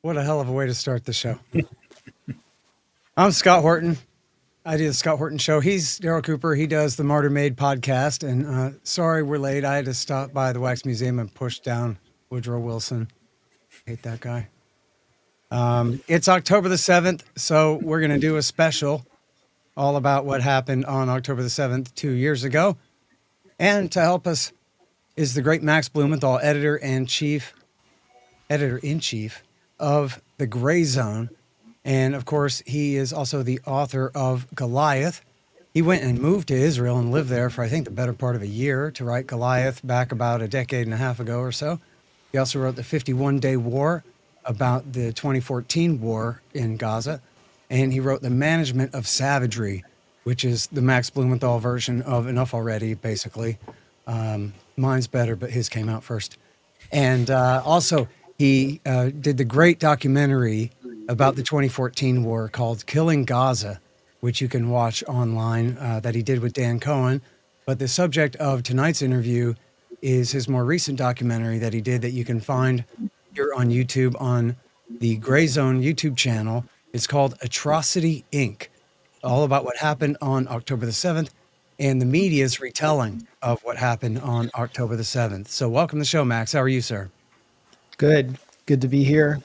What a hell of a way to start the show. I'm Scott Horton. I do the Scott Horton Show. He's Daryl Cooper. He does the Martyr Made podcast. And sorry we're late. I had to stop by the Wax Museum and push down Woodrow Wilson. Hate that guy. It's October the 7th, so we're going to do a special all about what happened on October the 7th 2 years ago. And to help us is the great Max Blumenthal, editor-in-chief of The Gray Zone. And of course, he is also the author of Goliath. He went and moved to Israel and lived there for, I think, the better part of a year to write Goliath back about a decade and a half ago or so. He also wrote The 51-Day War about the 2014 war in Gaza. And he wrote The Management of Savagery, which is the Max Blumenthal version of Enough Already, basically. Mine's better, but his came out first. And also, he did the great documentary about the 2014 war called Killing Gaza, which you can watch online, that he did with Dan Cohen. But the subject of tonight's interview is his more recent documentary that he did that you can find here on YouTube on the Gray Zone YouTube channel. It's called Atrocity Inc., all about what happened on October the 7th and the media's retelling of what happened on October the 7th. So welcome to the show, Max. How are you, sir? Good. Good to be here.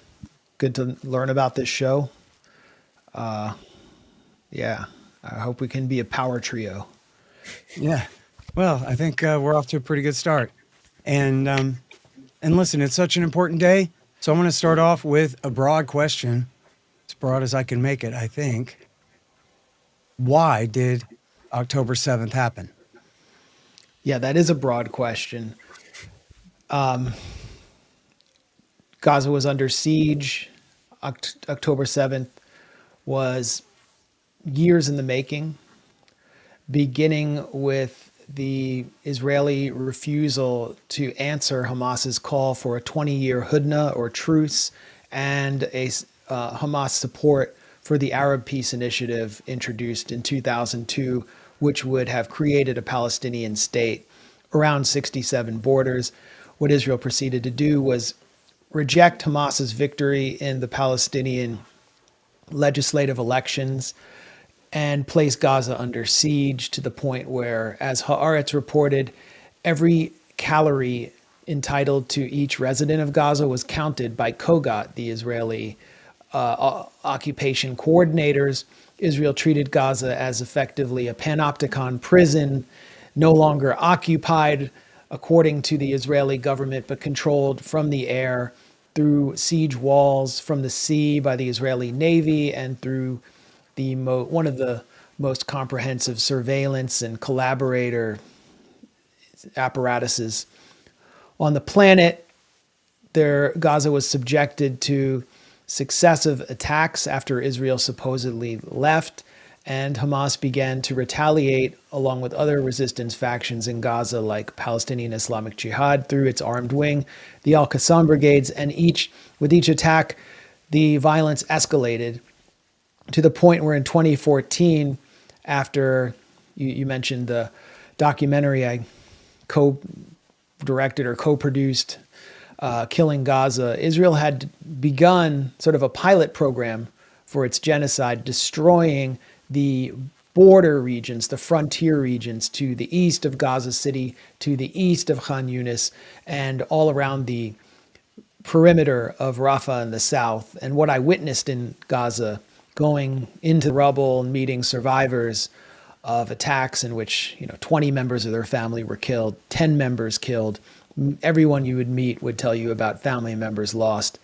Good to learn about this show. Yeah, I hope we can be a power trio. Yeah. Well, I think we're off to a pretty good start. And listen, it's such an important day. So I'm going to start off with a broad question, as broad as I can make it, I think. Why did October 7th happen? Yeah, that is a broad question. Gaza was under siege. October 7th was years in the making, beginning with the Israeli refusal to answer Hamas's call for a 20-year hudna or truce and a Hamas support for the Arab Peace Initiative introduced in 2002, which would have created a Palestinian state around 67 borders. What Israel proceeded to do was reject Hamas's victory in the Palestinian legislative elections and place Gaza under siege to the point where, as Haaretz reported, every calorie entitled to each resident of Gaza was counted by Kogat, the Israeli occupation coordinators. Israel treated Gaza as effectively a panopticon prison, no longer occupied according to the Israeli government, but controlled from the air through siege walls, from the sea by the Israeli Navy, and through the one of the most comprehensive surveillance and collaborator apparatuses on the planet. Gaza was subjected to successive attacks after Israel supposedly left, and Hamas began to retaliate along with other resistance factions in Gaza like Palestinian Islamic Jihad through its armed wing, the Al-Qassam brigades, and with each attack, the violence escalated to the point where in 2014, after you mentioned the documentary I co-directed or co-produced, Killing Gaza, Israel had begun sort of a pilot program for its genocide, destroying the border regions, the frontier regions to the east of Gaza City, to the east of Khan Yunis, and all around the perimeter of Rafah in the south. And what I witnessed in Gaza, going into rubble and meeting survivors of attacks in which 20 members of their family were killed, 10 members killed, everyone you would meet would tell you about family members lost,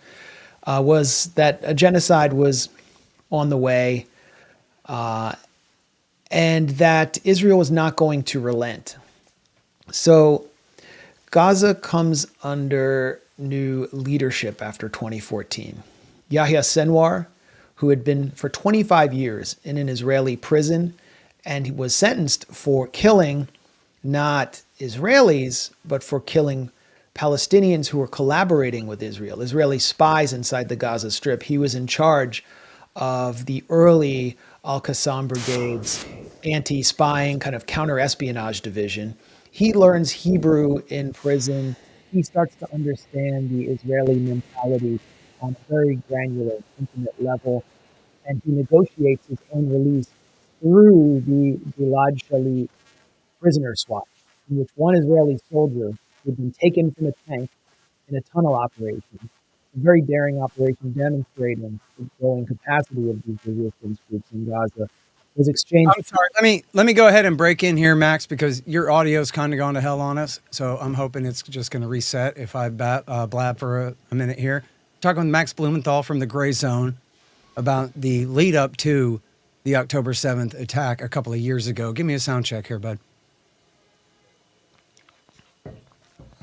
was that a genocide was on the way, and that Israel was not going to relent. So Gaza comes under new leadership after 2014. Yahya Sinwar, who had been for 25 years in an Israeli prison, and he was sentenced for killing not Israelis, but for killing Palestinians who were collaborating with Israel, Israeli spies inside the Gaza Strip. He was in charge of the early Al-Qassam Brigade's anti-spying kind of counter-espionage division. He learns Hebrew in prison. He starts to understand the Israeli mentality on a very granular, intimate level, and he negotiates his own release through the Gilad Shalit prisoner swap, in which one Israeli soldier who had been taken from a tank in a tunnel operation, a very daring operation demonstrating the growing capacity of these resistance groups in Gaza, was exchanged. I'm sorry. Let me go ahead and break in here, Max, because your audio's kind of gone to hell on us. So I'm hoping it's just going to reset if I blab for a minute here. Talking with Max Blumenthal from the Gray Zone about the lead up to the October 7th attack a couple of years ago. Give me a sound check here, bud.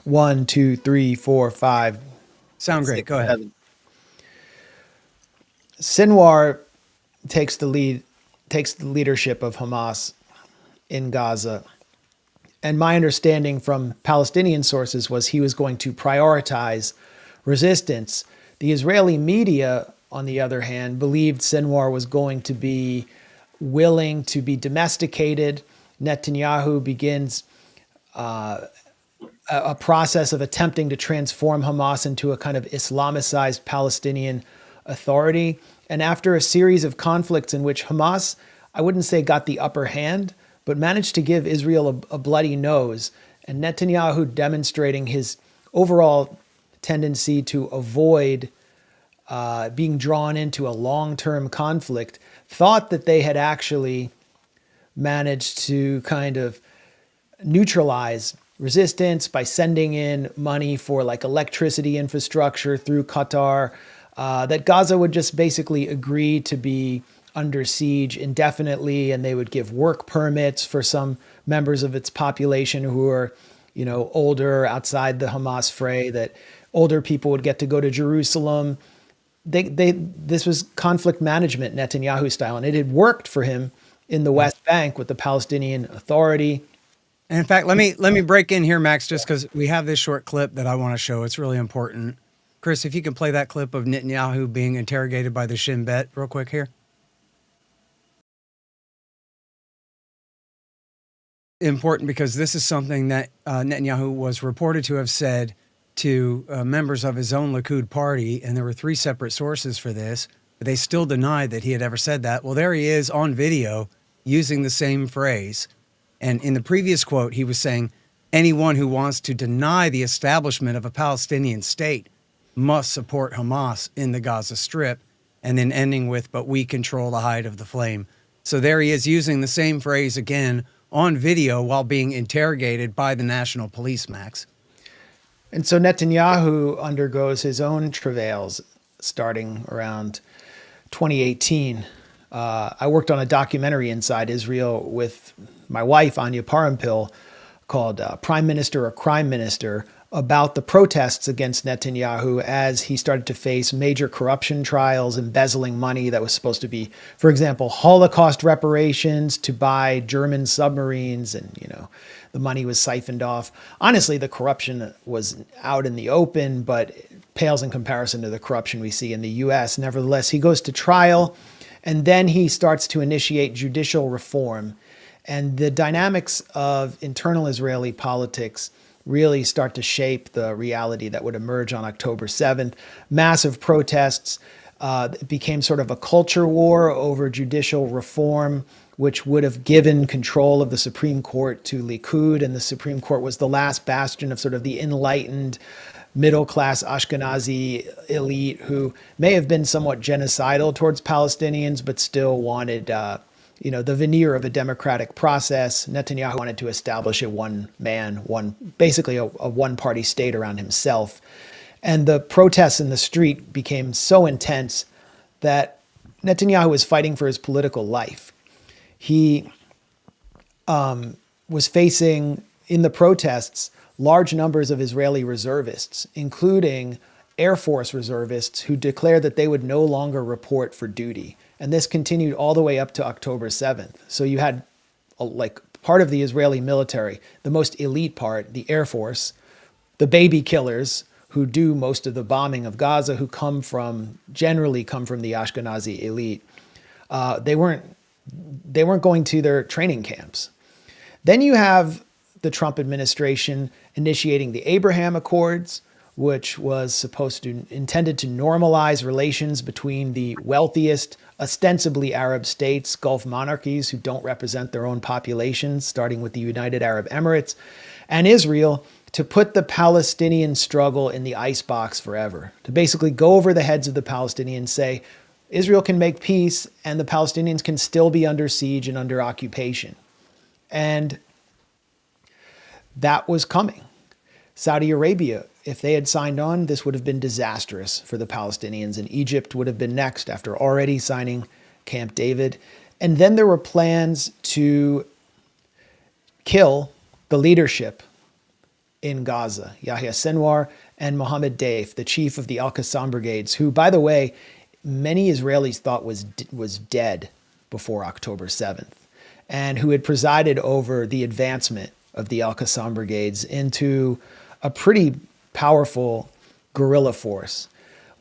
1, 2, 3, 4, 5. Sound great. 6, Go ahead. 7. Sinwar takes the leadership of Hamas in Gaza. And my understanding from Palestinian sources was he was going to prioritize resistance. The Israeli media, on the other hand, believed Sinwar was going to be willing to be domesticated. Netanyahu begins a process of attempting to transform Hamas into a kind of Islamicized Palestinian authority. And after a series of conflicts in which Hamas, I wouldn't say got the upper hand, but managed to give Israel a bloody nose, and Netanyahu demonstrating his overall tendency to avoid being drawn into a long-term conflict, thought that they had actually managed to kind of neutralize resistance by sending in money for like electricity infrastructure through Qatar, that Gaza would just basically agree to be under siege indefinitely, and they would give work permits for some members of its population who are, older, outside the Hamas fray, that older people would get to go to Jerusalem. This was conflict management, Netanyahu style, and it had worked for him in the West Bank with the Palestinian Authority. And in fact, let me break in here, Max, just because we have this short clip that I want to show. It's really important. Chris, if you can play that clip of Netanyahu being interrogated by the Shin Bet real quick here. Important because this is something that Netanyahu was reported to have said to members of his own Likud party, and there were 3 separate sources for this, but they still denied that he had ever said that. Well, there he is on video using the same phrase. And in the previous quote, he was saying, anyone who wants to deny the establishment of a Palestinian state must support Hamas in the Gaza Strip, and then ending with, but we control the height of the flame. So there he is using the same phrase again on video while being interrogated by the National Police, Max. And so Netanyahu undergoes his own travails starting around 2018. I worked on a documentary inside Israel with my wife, Anya Parampil, called Prime Minister or Crime Minister, about the protests against Netanyahu as he started to face major corruption trials, embezzling money that was supposed to be, for example, Holocaust reparations to buy German submarines, and the money was siphoned off. Honestly, the corruption was out in the open, but it pales in comparison to the corruption we see in the US. Nevertheless, he goes to trial, and then he starts to initiate judicial reform. And the dynamics of internal Israeli politics really start to shape the reality that would emerge on October 7th. Massive protests. It became sort of a culture war over judicial reform, which would have given control of the Supreme Court to Likud. And the Supreme Court was the last bastion of sort of the enlightened middle-class Ashkenazi elite who may have been somewhat genocidal towards Palestinians, but still wanted the veneer of a democratic process. Netanyahu wanted to establish a basically a one-party state around himself. And the protests in the street became so intense that Netanyahu was fighting for his political life. He was facing, in the protests, large numbers of Israeli reservists, including Air Force reservists who declared that they would no longer report for duty. And this continued all the way up to October 7th. So you had part of the Israeli military, the most elite part, the Air Force, the baby killers who do most of the bombing of Gaza, who generally come from the Ashkenazi elite. They weren't going to their training camps. Then you have the Trump administration initiating the Abraham Accords, which was intended to normalize relations between the wealthiest, ostensibly Arab states, Gulf monarchies who don't represent their own populations, starting with the United Arab Emirates, and Israel, to put the Palestinian struggle in the icebox forever, to basically go over the heads of the Palestinians, say Israel can make peace and the Palestinians can still be under siege and under occupation. And that was coming. Saudi Arabia, if they had signed on, this would have been disastrous for the Palestinians, and Egypt would have been next after already signing Camp David. And then there were plans to kill the leadership in Gaza, Yahya Sinwar and Mohammed Deif, the chief of the Al-Qassam brigades, who, by the way, many Israelis thought was dead before October 7th, and who had presided over the advancement of the Al-Qassam brigades into a pretty powerful guerrilla force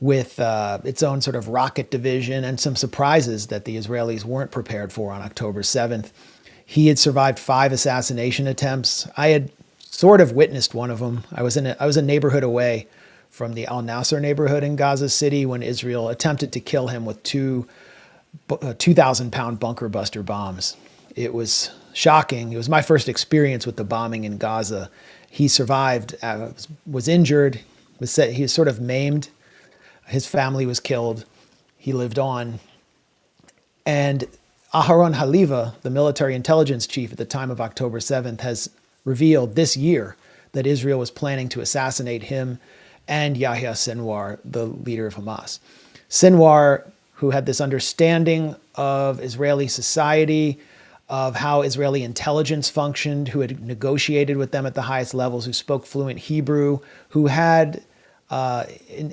with its own sort of rocket division and some surprises that the Israelis weren't prepared for on October 7th. He had survived 5 assassination attempts. I had sort of witnessed one of them. I was a neighborhood away from the Al Nasser neighborhood in Gaza City when Israel attempted to kill him with 2,000-pound bunker buster bombs. It was shocking. It was my first experience with the bombing in Gaza. He survived, was injured, he was sort of maimed. His family was killed. He lived on. And Aharon Haliva, the military intelligence chief at the time of October 7th, has revealed this year that Israel was planning to assassinate him and Yahya Sinwar, the leader of Hamas. Sinwar, who had this understanding of Israeli society, of how Israeli intelligence functioned, who had negotiated with them at the highest levels, who spoke fluent Hebrew, who had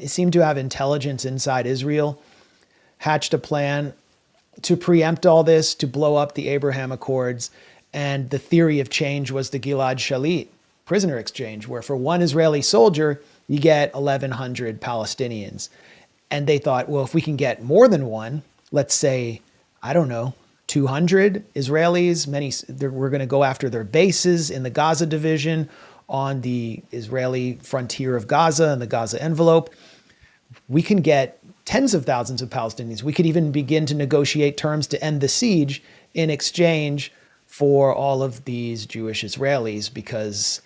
seemed to have intelligence inside Israel, hatched a plan to preempt all this, to blow up the Abraham Accords. And the theory of change was the Gilad Shalit prisoner exchange, where for one Israeli soldier, you get 1,100 Palestinians. And they thought, well, if we can get more than one, let's say, I don't know, 200 Israelis, we're going to go after their bases in the Gaza Division on the Israeli frontier of Gaza and the Gaza envelope. We can get tens of thousands of Palestinians. We could even begin to negotiate terms to end the siege in exchange for all of these Jewish Israelis, because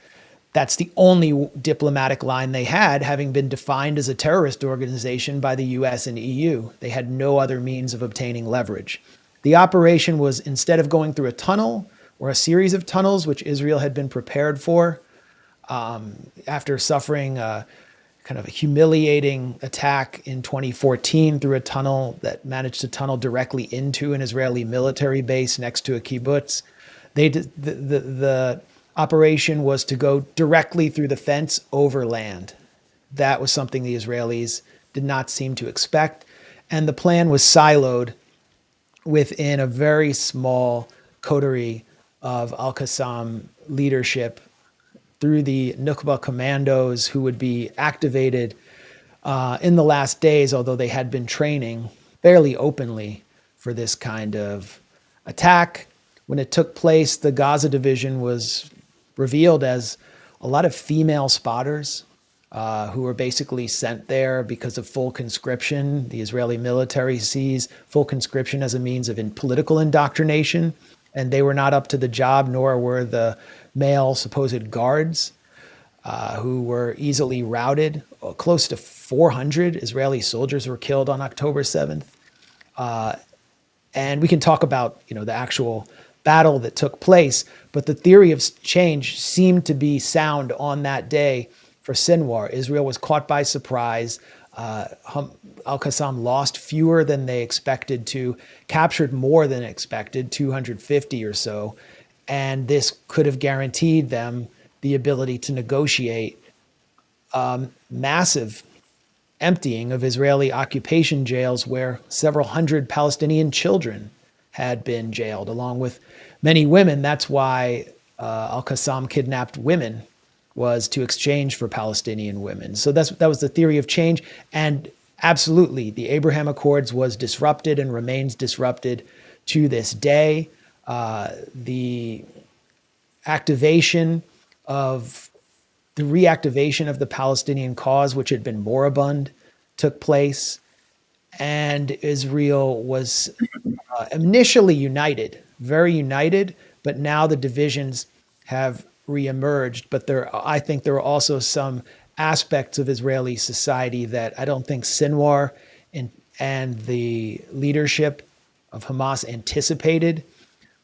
that's the only diplomatic line they had, having been defined as a terrorist organization by the US and EU. They had no other means of obtaining leverage. The operation was, instead of going through a tunnel or a series of tunnels, which Israel had been prepared for, after suffering a kind of a humiliating attack in 2014 through a tunnel that managed to tunnel directly into an Israeli military base next to a kibbutz. The operation was to go directly through the fence overland. That was something the Israelis did not seem to expect. And the plan was siloed within a very small coterie of Al-Qassam leadership through the Nukba commandos, who would be activated in the last days, although they had been training fairly openly for this kind of attack. When it took place, the Gaza Division was revealed as a lot of female spotters who were basically sent there because of full conscription. The Israeli military sees full conscription as a means of political indoctrination, and they were not up to the job, nor were the male supposed guards who were easily routed. Close to 400 Israeli soldiers were killed on October 7th. And we can talk about, the actual battle that took place, but the theory of change seemed to be sound on that day for Sinwar. Israel was caught by surprise. Al-Qassam lost fewer than they expected to, captured more than expected, 250 or so. And this could have guaranteed them the ability to negotiate massive emptying of Israeli occupation jails, where several hundred Palestinian children had been jailed, along with many women. That's why Al-Qassam kidnapped women, was to exchange for Palestinian women. So that was the theory of change. And absolutely, the Abraham Accords was disrupted and remains disrupted to this day. The activation of the reactivation of the Palestinian cause, which had been moribund, took place, and Israel was initially united, very united, but now the divisions have reemerged. But I think there are also some aspects of Israeli society that I don't think Sinwar and the leadership of Hamas anticipated,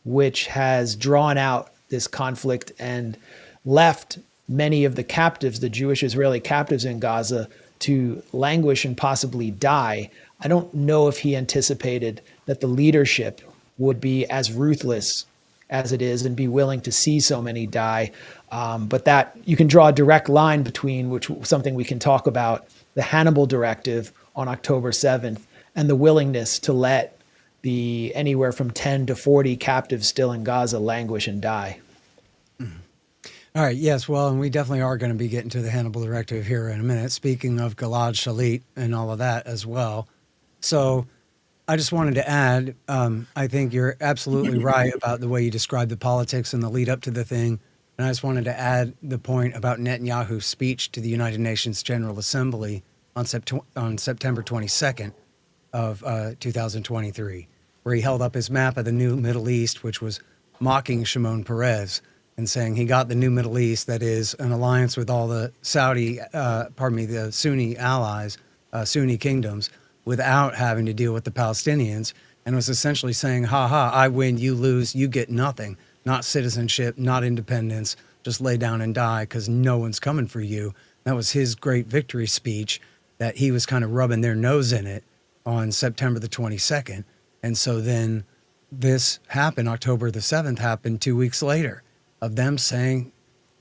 which has drawn out this conflict and left many of the captives, the Jewish Israeli captives in Gaza, to languish and possibly die. I don't know if he anticipated that the leadership would be as ruthless as it is and be willing to see so many die. But that you can draw a direct line between, which something we can talk about, the Hannibal Directive on October 7th and the willingness to let the anywhere from 10 to 40 captives still in Gaza languish and die. All right. Yes. Well, and we definitely are going to be getting to the Hannibal Directive here in a minute. Speaking of Gilad Shalit and all of that as well. So I just wanted to add, I think you're absolutely right about the way you described the politics and the lead up to the thing. And I just wanted to add the point about Netanyahu's speech to the United Nations General Assembly on September 22nd of 2023, where he held up his map of the new Middle East, which was mocking Shimon Peres and saying he got the new Middle East, that is an alliance with all the the Sunni allies, Sunni kingdoms, without having to deal with the Palestinians, and was essentially saying, ha ha, I win, you lose, you get nothing, not citizenship, not independence, just lay down and die because no one's coming for you. That was his great victory speech that he was kind of rubbing their nose in it on September the 22nd. And so then this happened, October the 7th happened 2 weeks later, of them saying,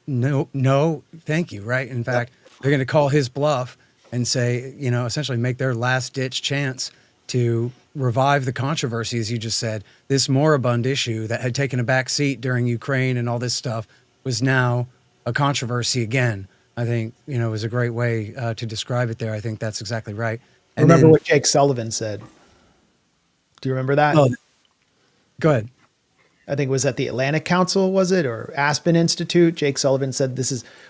no, thank you, right? In fact, they're going to call his bluff and say, essentially make their last ditch chance to revive the controversy, as you just said. This moribund issue that had taken a back seat during Ukraine and all this stuff was now a controversy again. I think, it was a great way to describe it there. I think that's exactly right. And remember what Jake Sullivan said. Do you remember that? Oh, go ahead. I think it was at the Atlantic Council, was it? Or Aspen Institute. Jake Sullivan said,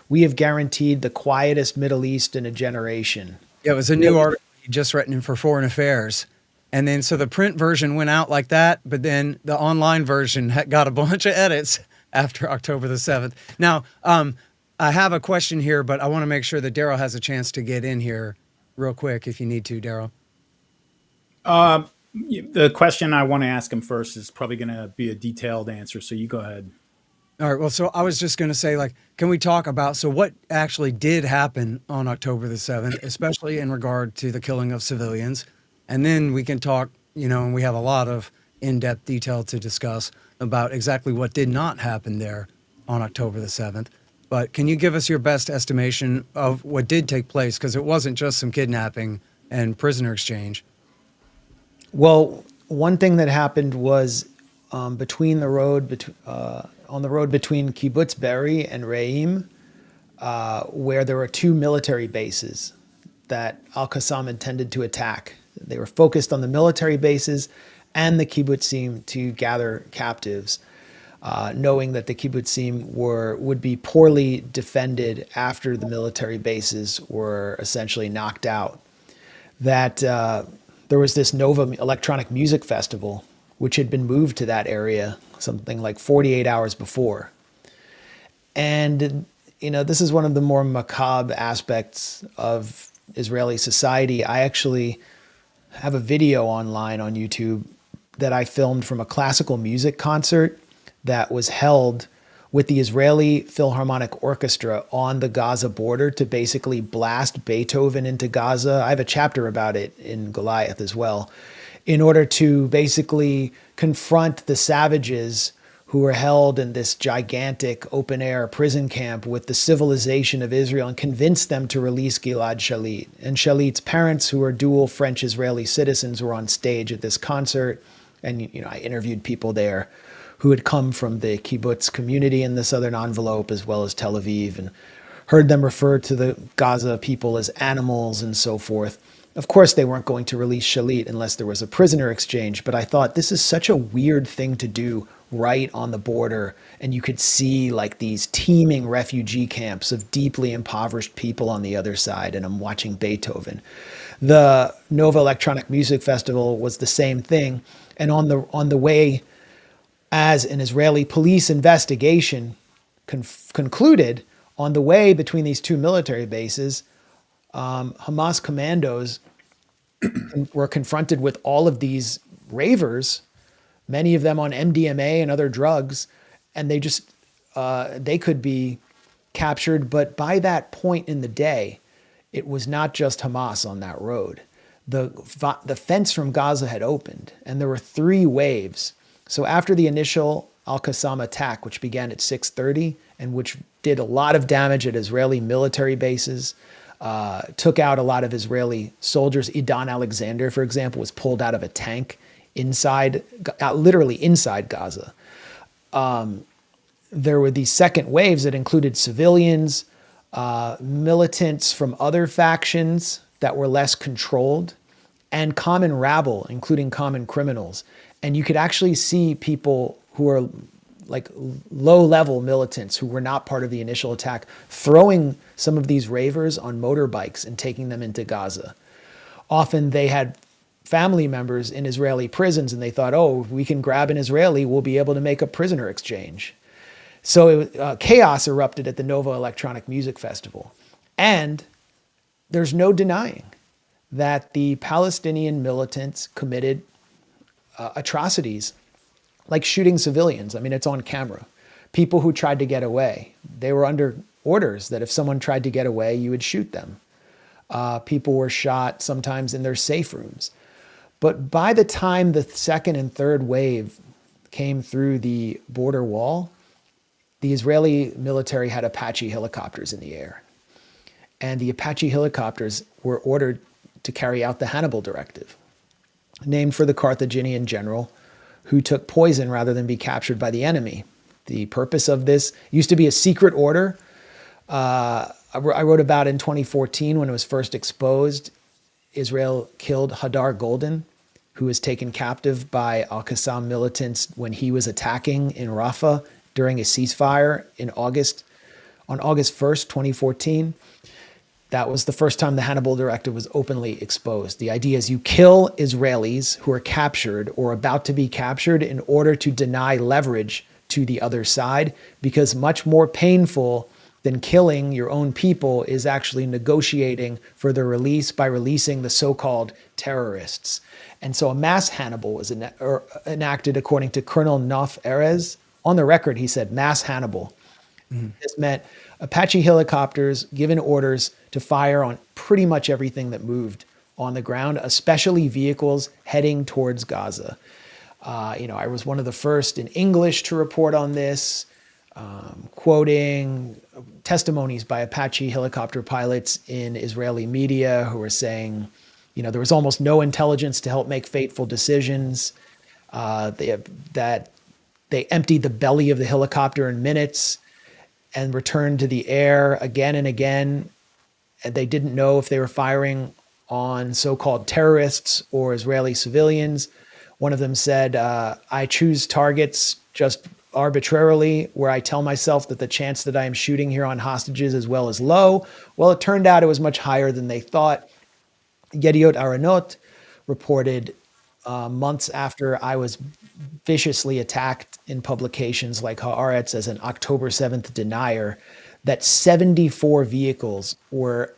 we have guaranteed the quietest Middle East in a generation. Yeah, it was a new article he just written for Foreign Affairs. And then so the print version went out like that, but then the online version got a bunch of edits after October the 7th. Now, I have a question here, but I want to make sure that Daryl has a chance to get in here real quick if you need to, Daryl. The question I want to ask him first is probably going to be a detailed answer, so you go ahead. All right. Well, so I was just going to say, can we talk about, so what actually did happen on October the 7th, especially in regard to the killing of civilians? And then we can talk, and we have a lot of in-depth detail to discuss about exactly what did not happen there on October the 7th. But can you give us your best estimation of what did take place? Because it wasn't just some kidnapping and prisoner exchange. Well, one thing that happened was on the road between Kibbutz Be'eri and Re'im, where there were two military bases that Al-Qassam intended to attack. They were focused on the military bases and the kibbutzim to gather captives, knowing that the kibbutzim would be poorly defended after the military bases were essentially knocked out. That there was this Nova electronic music festival, which had been moved to that area something like 48 hours before. And, this is one of the more macabre aspects of Israeli society. I actually have a video online on YouTube that I filmed from a classical music concert that was held with the Israeli Philharmonic Orchestra on the Gaza border to basically blast Beethoven into Gaza. I have a chapter about it in Goliath as well, in order to basically confront the savages who were held in this gigantic open-air prison camp with the civilization of Israel and convince them to release Gilad Shalit. And Shalit's parents, who are dual French-Israeli citizens, were on stage at this concert. And, I interviewed people there who had come from the kibbutz community in the southern envelope, as well as Tel Aviv, and heard them refer to the Gaza people as animals and so forth. Of course, they weren't going to release Shalit unless there was a prisoner exchange, but I thought this is such a weird thing to do right on the border, and you could see like these teeming refugee camps of deeply impoverished people on the other side. And I'm watching Beethoven. The Nova Electronic Music Festival was the same thing. And on the way, as an Israeli police investigation concluded, on the way between these two military bases, Hamas commandos were confronted with all of these ravers, many of them on MDMA and other drugs, and they could be captured. But by that point in the day, it was not just Hamas on that road. The fence from Gaza had opened, and there were 3 waves. So after the initial Al-Qassam attack, which began at 6:30 and which did a lot of damage at Israeli military bases, took out a lot of Israeli soldiers. Idan Alexander, for example, was pulled out of a tank literally inside Gaza. There were these second waves that included civilians, militants from other factions that were less controlled, and common rabble, including common criminals. And you could actually see people who are like low-level militants who were not part of the initial attack throwing some of these ravers on motorbikes and taking them into Gaza. Often they had family members in Israeli prisons, and they thought, oh, we can grab an Israeli, we'll be able to make a prisoner exchange. So chaos erupted at the Nova Electronic Music Festival. And there's no denying that the Palestinian militants committed atrocities like shooting civilians. I mean, it's on camera. People who tried to get away, they were under orders that if someone tried to get away, you would shoot them. People were shot sometimes in their safe rooms. But by the time the second and third wave came through the border wall, the Israeli military had Apache helicopters in the air. And the Apache helicopters were ordered to carry out the Hannibal Directive, named for the Carthaginian general who took poison rather than be captured by the enemy. The purpose of this used to be a secret order. I wrote about in 2014 when it was first exposed. Israel killed Hadar Golden, who was taken captive by Al-Qassam militants when he was attacking in Rafah during a ceasefire on August 1st, 2014. That was the first time the Hannibal Directive was openly exposed. The idea is you kill Israelis who are captured or about to be captured in order to deny leverage to the other side, because much more painful than killing your own people is actually negotiating for their release by releasing the so-called terrorists. And so a mass Hannibal was enacted according to Colonel Nof Erez. On the record, he said mass Hannibal. This meant Apache helicopters given orders to fire on pretty much everything that moved on the ground, especially vehicles heading towards Gaza. I was one of the first in English to report on this, quoting testimonies by Apache helicopter pilots in Israeli media who were saying, there was almost no intelligence to help make fateful decisions. That they emptied the belly of the helicopter in minutes and returned to the air again and again. And they didn't know if they were firing on so-called terrorists or Israeli civilians. One of them said, I choose targets just arbitrarily, where I tell myself that the chance that I am shooting here on hostages is low. Well, it turned out it was much higher than they thought. Yediot Aharonot reported months after I was viciously attacked in publications like Haaretz as an October 7th denier that 74 vehicles were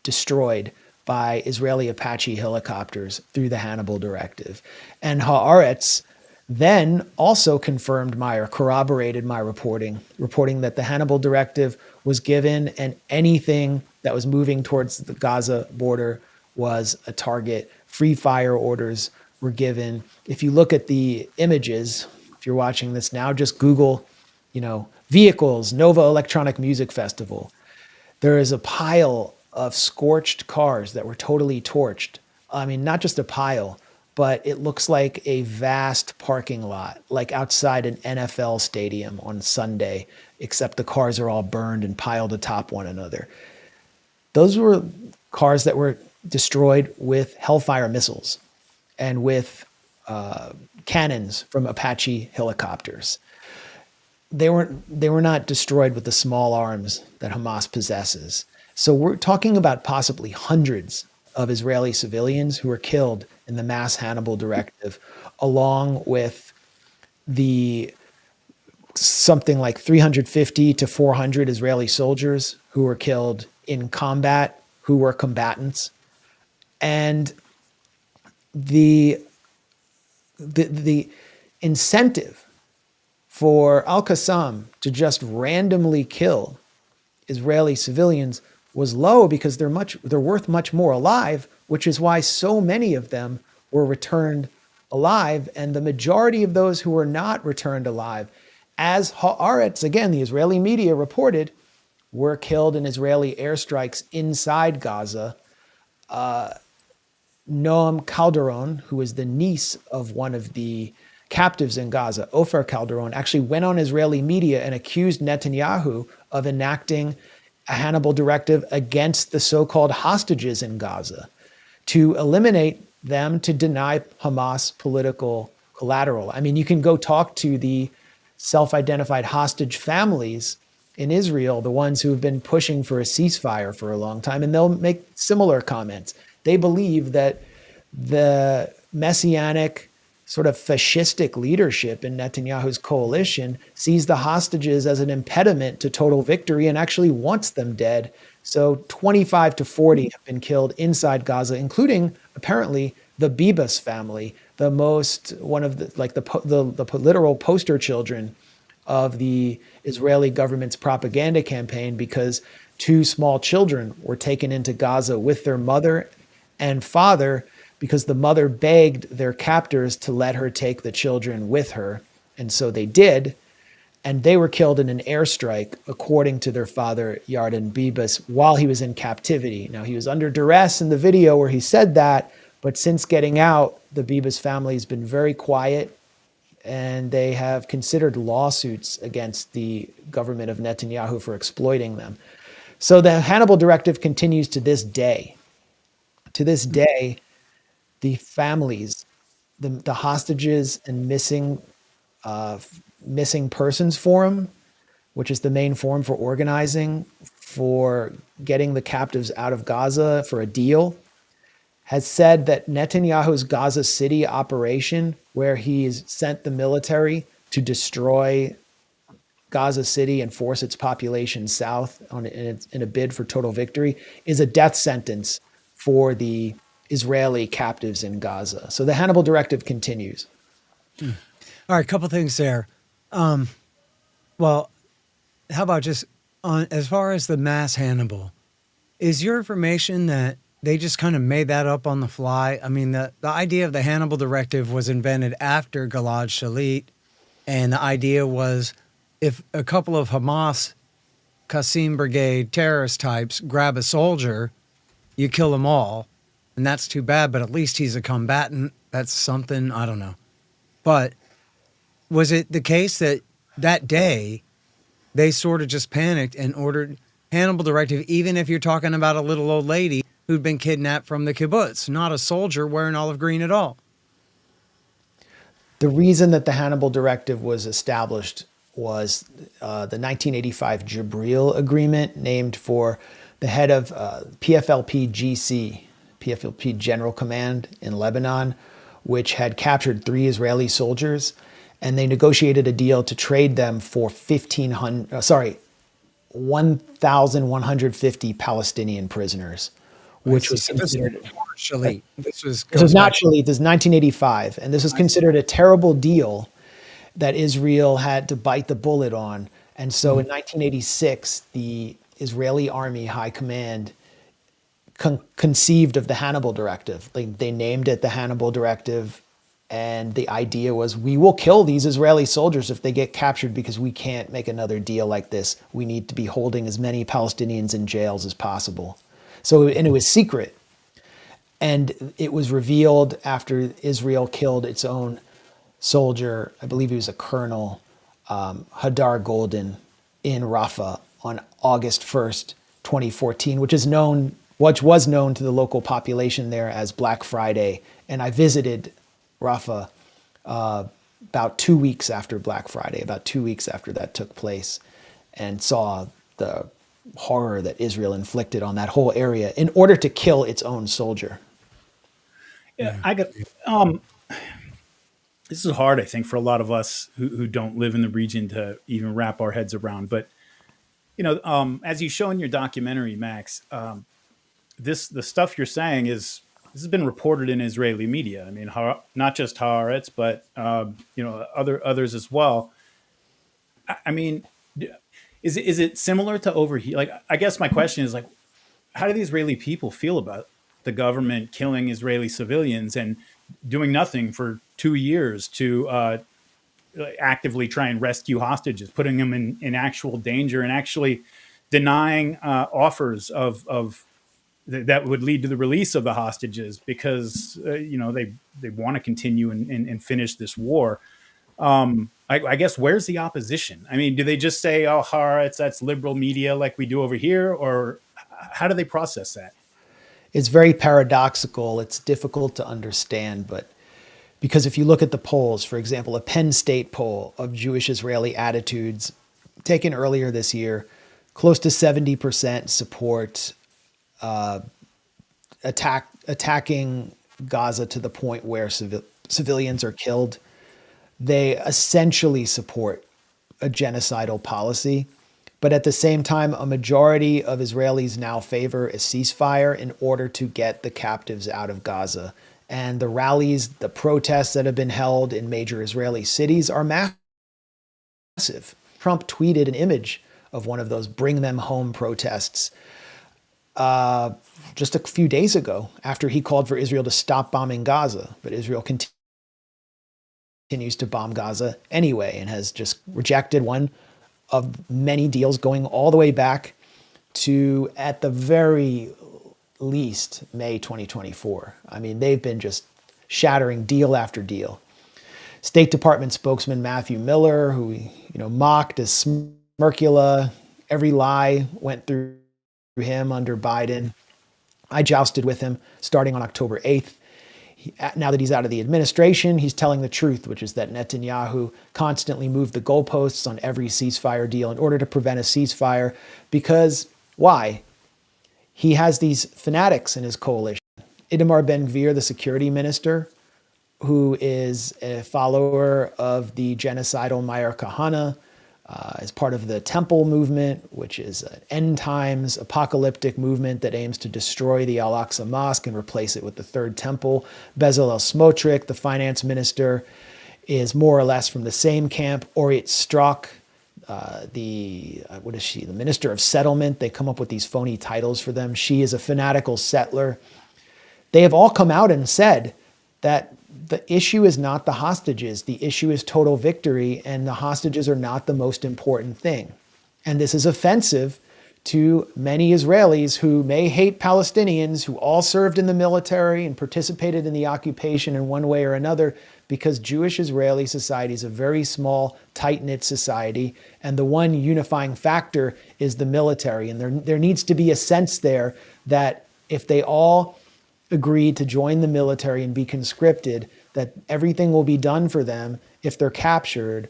destroyed by Israeli Apache helicopters through the Hannibal Directive. And Haaretz then also corroborated my reporting that the Hannibal Directive was given and anything that was moving towards the Gaza border was a target. Free fire orders were given. If you look at the images, if you're watching this now, just Google, vehicles, Nova Electronic Music Festival. There is a pile of scorched cars that were totally torched. I mean, not just a pile, but it looks like a vast parking lot, like outside an NFL stadium on Sunday, except the cars are all burned and piled atop one another. Those were cars that were destroyed with Hellfire missiles and with cannons from Apache helicopters. They were not destroyed with the small arms that Hamas possesses. So we're talking about possibly hundreds of Israeli civilians who were killed in the mass Hannibal Directive, along with the something like 350 to 400 Israeli soldiers who were killed in combat, who were combatants. And the incentive for Al-Qassam to just randomly kill Israeli civilians was low because they're worth much more alive, which is why so many of them were returned alive. And the majority of those who were not returned alive, as Haaretz, again, the Israeli media reported, were killed in Israeli airstrikes inside Gaza. Noam Calderon, who is the niece of one of the captives in Gaza, Ofer Calderon, actually went on Israeli media and accused Netanyahu of enacting a Hannibal Directive against the so-called hostages in Gaza to eliminate them, to deny Hamas political collateral. I mean, you can go talk to the self-identified hostage families in Israel, the ones who have been pushing for a ceasefire for a long time, and they'll make similar comments. They believe that the messianic sort of fascistic leadership in Netanyahu's coalition sees the hostages as an impediment to total victory and actually wants them dead. So 25 to 40 have been killed inside Gaza, including apparently the Bibas family, one of the literal poster children of the Israeli government's propaganda campaign, because two small children were taken into Gaza with their mother and father because the mother begged their captors to let her take the children with her. And so they did. And they were killed in an airstrike, according to their father, Yarden Bibas, while he was in captivity. Now, he was under duress in the video where he said that, but since getting out, the Bibas family has been very quiet, and they have considered lawsuits against the government of Netanyahu for exploiting them. So the Hannibal Directive continues to this day. To this day, the families, the hostages and missing persons forum, which is the main forum for organizing, for getting the captives out of Gaza for a deal, has said that Netanyahu's Gaza City operation, where he's sent the military to destroy Gaza City and force its population south in a bid for total victory, is a death sentence for the Israeli captives in Gaza. So the Hannibal Directive continues. All right, a couple things there. Well, how about just on as far as the mass Hannibal? Is your information that they just kind of made that up on the fly? I mean, the idea of the Hannibal Directive was invented after Gilad Shalit, and the idea was if a couple of Hamas Qassam Brigade terrorist types grab a soldier, you kill them all. And that's too bad, but at least he's a combatant. That's something, I don't know. But was it the case that that day they sort of just panicked and ordered Hannibal Directive, even if you're talking about a little old lady who'd been kidnapped from the kibbutz, not a soldier wearing olive green at all? The reason that the Hannibal Directive was established was the 1985 Jibril Agreement, named for the head of PFLP GC, PFLP General Command in Lebanon, which had captured 3 Israeli soldiers, and they negotiated a deal to trade them for 1,150 Palestinian prisoners, which was considered. Shalit. This was not Shalit. This is 1985, and this was considered a terrible deal that Israel had to bite the bullet on. And so in 1986, the Israeli Army High Command conceived of the Hannibal Directive. They named it the Hannibal Directive, and the idea was, we will kill these Israeli soldiers if they get captured because we can't make another deal like this. We need to be holding as many Palestinians in jails as possible. So, and it was secret. And it was revealed after Israel killed its own soldier, I believe he was a colonel, Hadar Golden, in Rafah on August 1st, 2014, which was known to the local population there as Black Friday. And I visited Rafah about 2 weeks after Black Friday, about 2 weeks after that took place, and saw the horror that Israel inflicted on that whole area in order to kill its own soldier. Yeah, Yeah. I got. This is hard, I think, for a lot of us who don't live in the region to even wrap our heads around. But as you show in your documentary, Max, the stuff you're saying is this has been reported in Israeli media. I mean, not just Haaretz, but others as well. I mean, is it similar to over here? Like, I guess my question is like, how do the Israeli people feel about the government killing Israeli civilians and doing nothing for 2 years to actively try and rescue hostages, putting them in actual danger and actually denying offers of that would lead to the release of the hostages because they want to continue and finish this war. I guess where's the opposition? I mean, do they just say, "Oh, that's liberal media like we do over here," or how do they process that? It's very paradoxical. It's difficult to understand, but because if you look at the polls, for example, a Penn State poll of Jewish Israeli attitudes taken earlier this year, close to 70% support attacking Gaza to the point where civilians are killed. They essentially support a genocidal policy. But at the same time, a majority of Israelis now favor a ceasefire in order to get the captives out of Gaza. And the rallies, the protests that have been held in major Israeli cities are massive. Trump tweeted an image of one of those bring them home protests just a few days ago after he called for Israel to stop bombing Gaza. But Israel continues to bomb Gaza anyway and has just rejected one of many deals going all the way back to, at the very least, May 2024. I mean, they've been just shattering deal after deal. State Department spokesman Matthew Miller, who mocked as Smirkula, every lie went through him under Biden. I jousted with him starting on October 8th. Now that he's out of the administration, he's telling the truth, which is that Netanyahu constantly moved the goalposts on every ceasefire deal in order to prevent a ceasefire. Because why? He has these fanatics in his coalition. Itamar Ben-Gvir, the security minister, who is a follower of the genocidal Meir Kahane, as part of the Temple movement, which is an end times apocalyptic movement that aims to destroy the Al-Aqsa Mosque and replace it with the Third Temple. Bezalel Smotrich, the finance minister, is more or less from the same camp. Orit Strzok, the minister of settlement. They come up with these phony titles for them. She is a fanatical settler. They have all come out and said that the issue is not the hostages. The issue is total victory, and the hostages are not the most important thing. And this is offensive to many Israelis who may hate Palestinians, who all served in the military and participated in the occupation in one way or another, because Jewish Israeli society is a very small, tight-knit society, and the one unifying factor is the military. And there needs to be a sense there that if they all agree to join the military and be conscripted, that everything will be done for them if they're captured,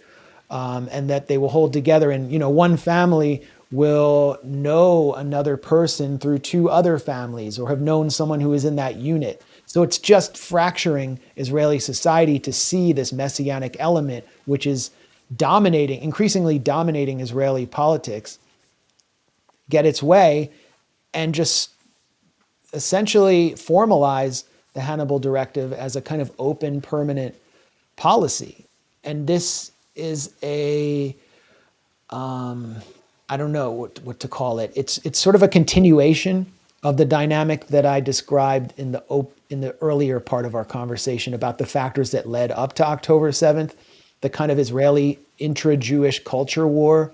and that they will hold together. And one family will know another person through two other families, or have known someone who is in that unit. So it's just fracturing Israeli society to see this messianic element, which is increasingly dominating Israeli politics, get its way and just essentially formalize the Hannibal Directive as a kind of open, permanent policy. And this is I don't know what to call it. It's sort of a continuation of the dynamic that I described in the earlier part of our conversation about the factors that led up to October 7th, the kind of Israeli intra-Jewish culture war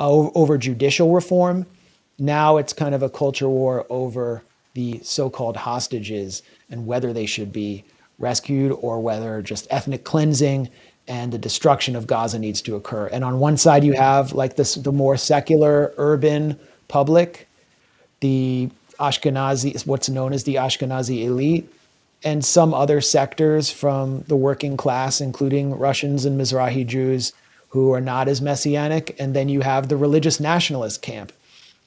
over judicial reform. Now it's kind of a culture war over the so-called hostages and whether they should be rescued or whether just ethnic cleansing and the destruction of Gaza needs to occur. And on one side, you have like the more secular urban public, the Ashkenazi, what's known as the Ashkenazi elite, and some other sectors from the working class, including Russians and Mizrahi Jews who are not as messianic. And then you have the religious nationalist camp.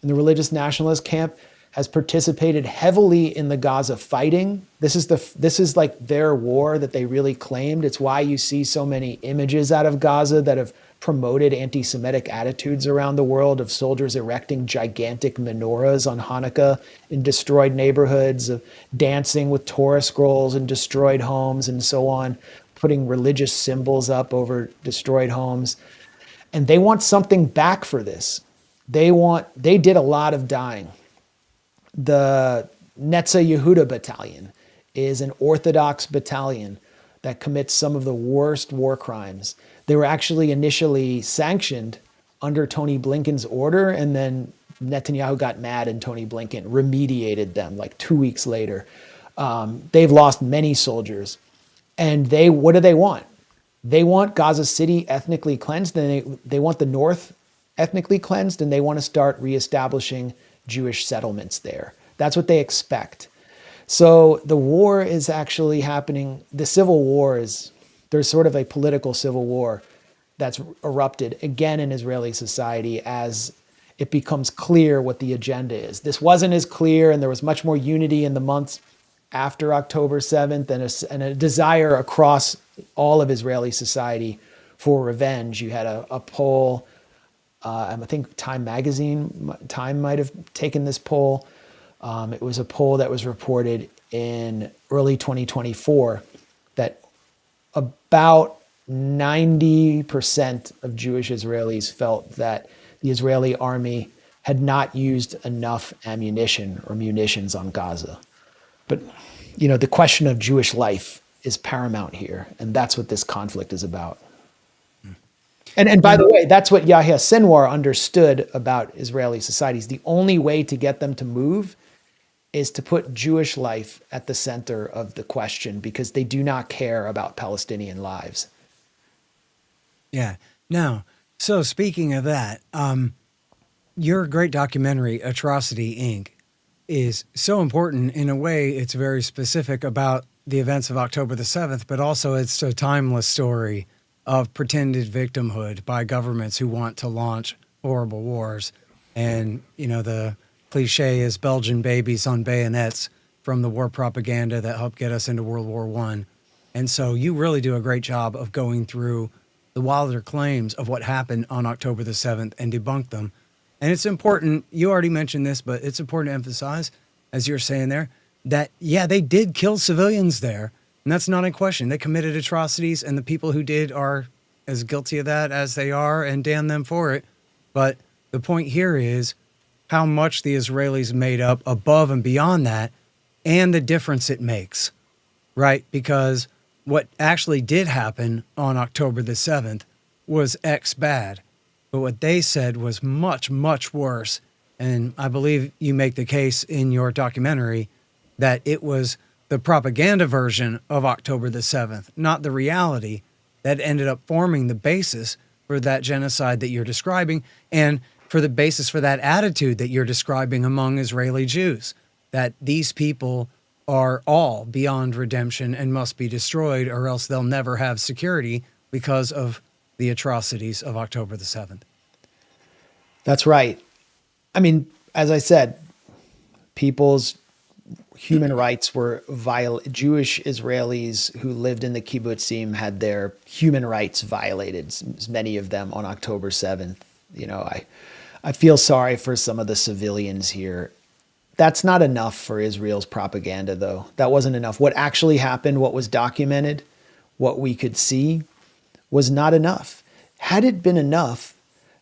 And the religious nationalist camp has participated heavily in the Gaza fighting. This is like their war that they really claimed. It's why you see so many images out of Gaza that have promoted anti-Semitic attitudes around the world, of soldiers erecting gigantic menorahs on Hanukkah in destroyed neighborhoods, of dancing with Torah scrolls in destroyed homes and so on, putting religious symbols up over destroyed homes. And they want something back for this. They did a lot of dying. The Netza Yehuda Battalion is an Orthodox battalion that commits some of the worst war crimes. They were actually initially sanctioned under Tony Blinken's order, and then Netanyahu got mad and Tony Blinken remediated them like 2 weeks later. They've lost many soldiers. And what do they want? They want Gaza City ethnically cleansed, and they want the north ethnically cleansed, and they want to start reestablishing Jewish settlements there. That's what they expect. So the war is actually happening. The civil war there's sort of a political civil war that's erupted again in Israeli society as it becomes clear what the agenda is. This wasn't as clear, and there was much more unity in the months after October 7th and a desire across all of Israeli society for revenge. You had a poll, I think Time might have taken this poll. It was a poll that was reported in early 2024 that about 90% of Jewish Israelis felt that the Israeli army had not used enough ammunition or munitions on Gaza. But, the question of Jewish life is paramount here, and that's what this conflict is about. And by the way, that's what Yahya Sinwar understood about Israeli societies. The only way to get them to move is to put Jewish life at the center of the question, because they do not care about Palestinian lives. Yeah. Now, so speaking of that, your great documentary, Atrocity Inc., is so important. In a way, it's very specific about the events of October the 7th, but also it's a timeless story of pretended victimhood by governments who want to launch horrible wars. And, the cliche is Belgian babies on bayonets from the war propaganda that helped get us into World War I. And so you really do a great job of going through the wilder claims of what happened on October the 7th and debunk them. And it's important, you already mentioned this, but it's important to emphasize, as you're saying there, that, they did kill civilians there. And that's not in question. They committed atrocities, and the people who did are as guilty of that as they are, and damn them for it. But the point here is how much the Israelis made up above and beyond that, and the difference it makes, right? Because what actually did happen on October the 7th was bad. But what they said was much, much worse. And I believe you make the case in your documentary that it was the propaganda version of October the 7th, not the reality, that ended up forming the basis for that genocide that you're describing, and for the basis for that attitude that you're describing among Israeli Jews, that these people are all beyond redemption and must be destroyed, or else they'll never have security because of the atrocities of October the 7th. That's right. I mean, as I said, people's human rights were violated. Jewish Israelis who lived in the kibbutzim had their human rights violated, many of them on October 7th. I feel sorry for some of the civilians here. That's not enough for Israel's propaganda, though. That wasn't enough. What actually happened, what was documented, what we could see, was not enough. Had it been enough,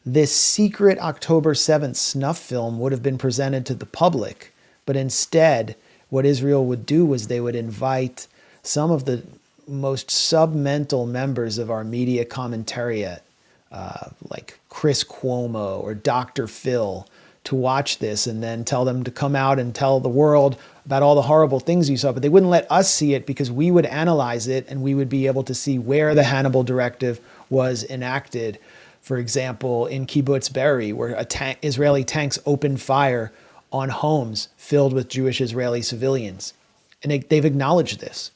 this secret October 7th snuff film would have been presented to the public. But instead, what Israel would do was they would invite some of the most submental members of our media commentariat, like Chris Cuomo or Dr. Phil, to watch this, and then tell them to come out and tell the world about all the horrible things you saw. But they wouldn't let us see it, because we would analyze it and we would be able to see where the Hannibal Directive was enacted. For example, in Kibbutz Be'eri, where Israeli tanks opened fire on homes filled with Jewish Israeli civilians. And they've acknowledged this.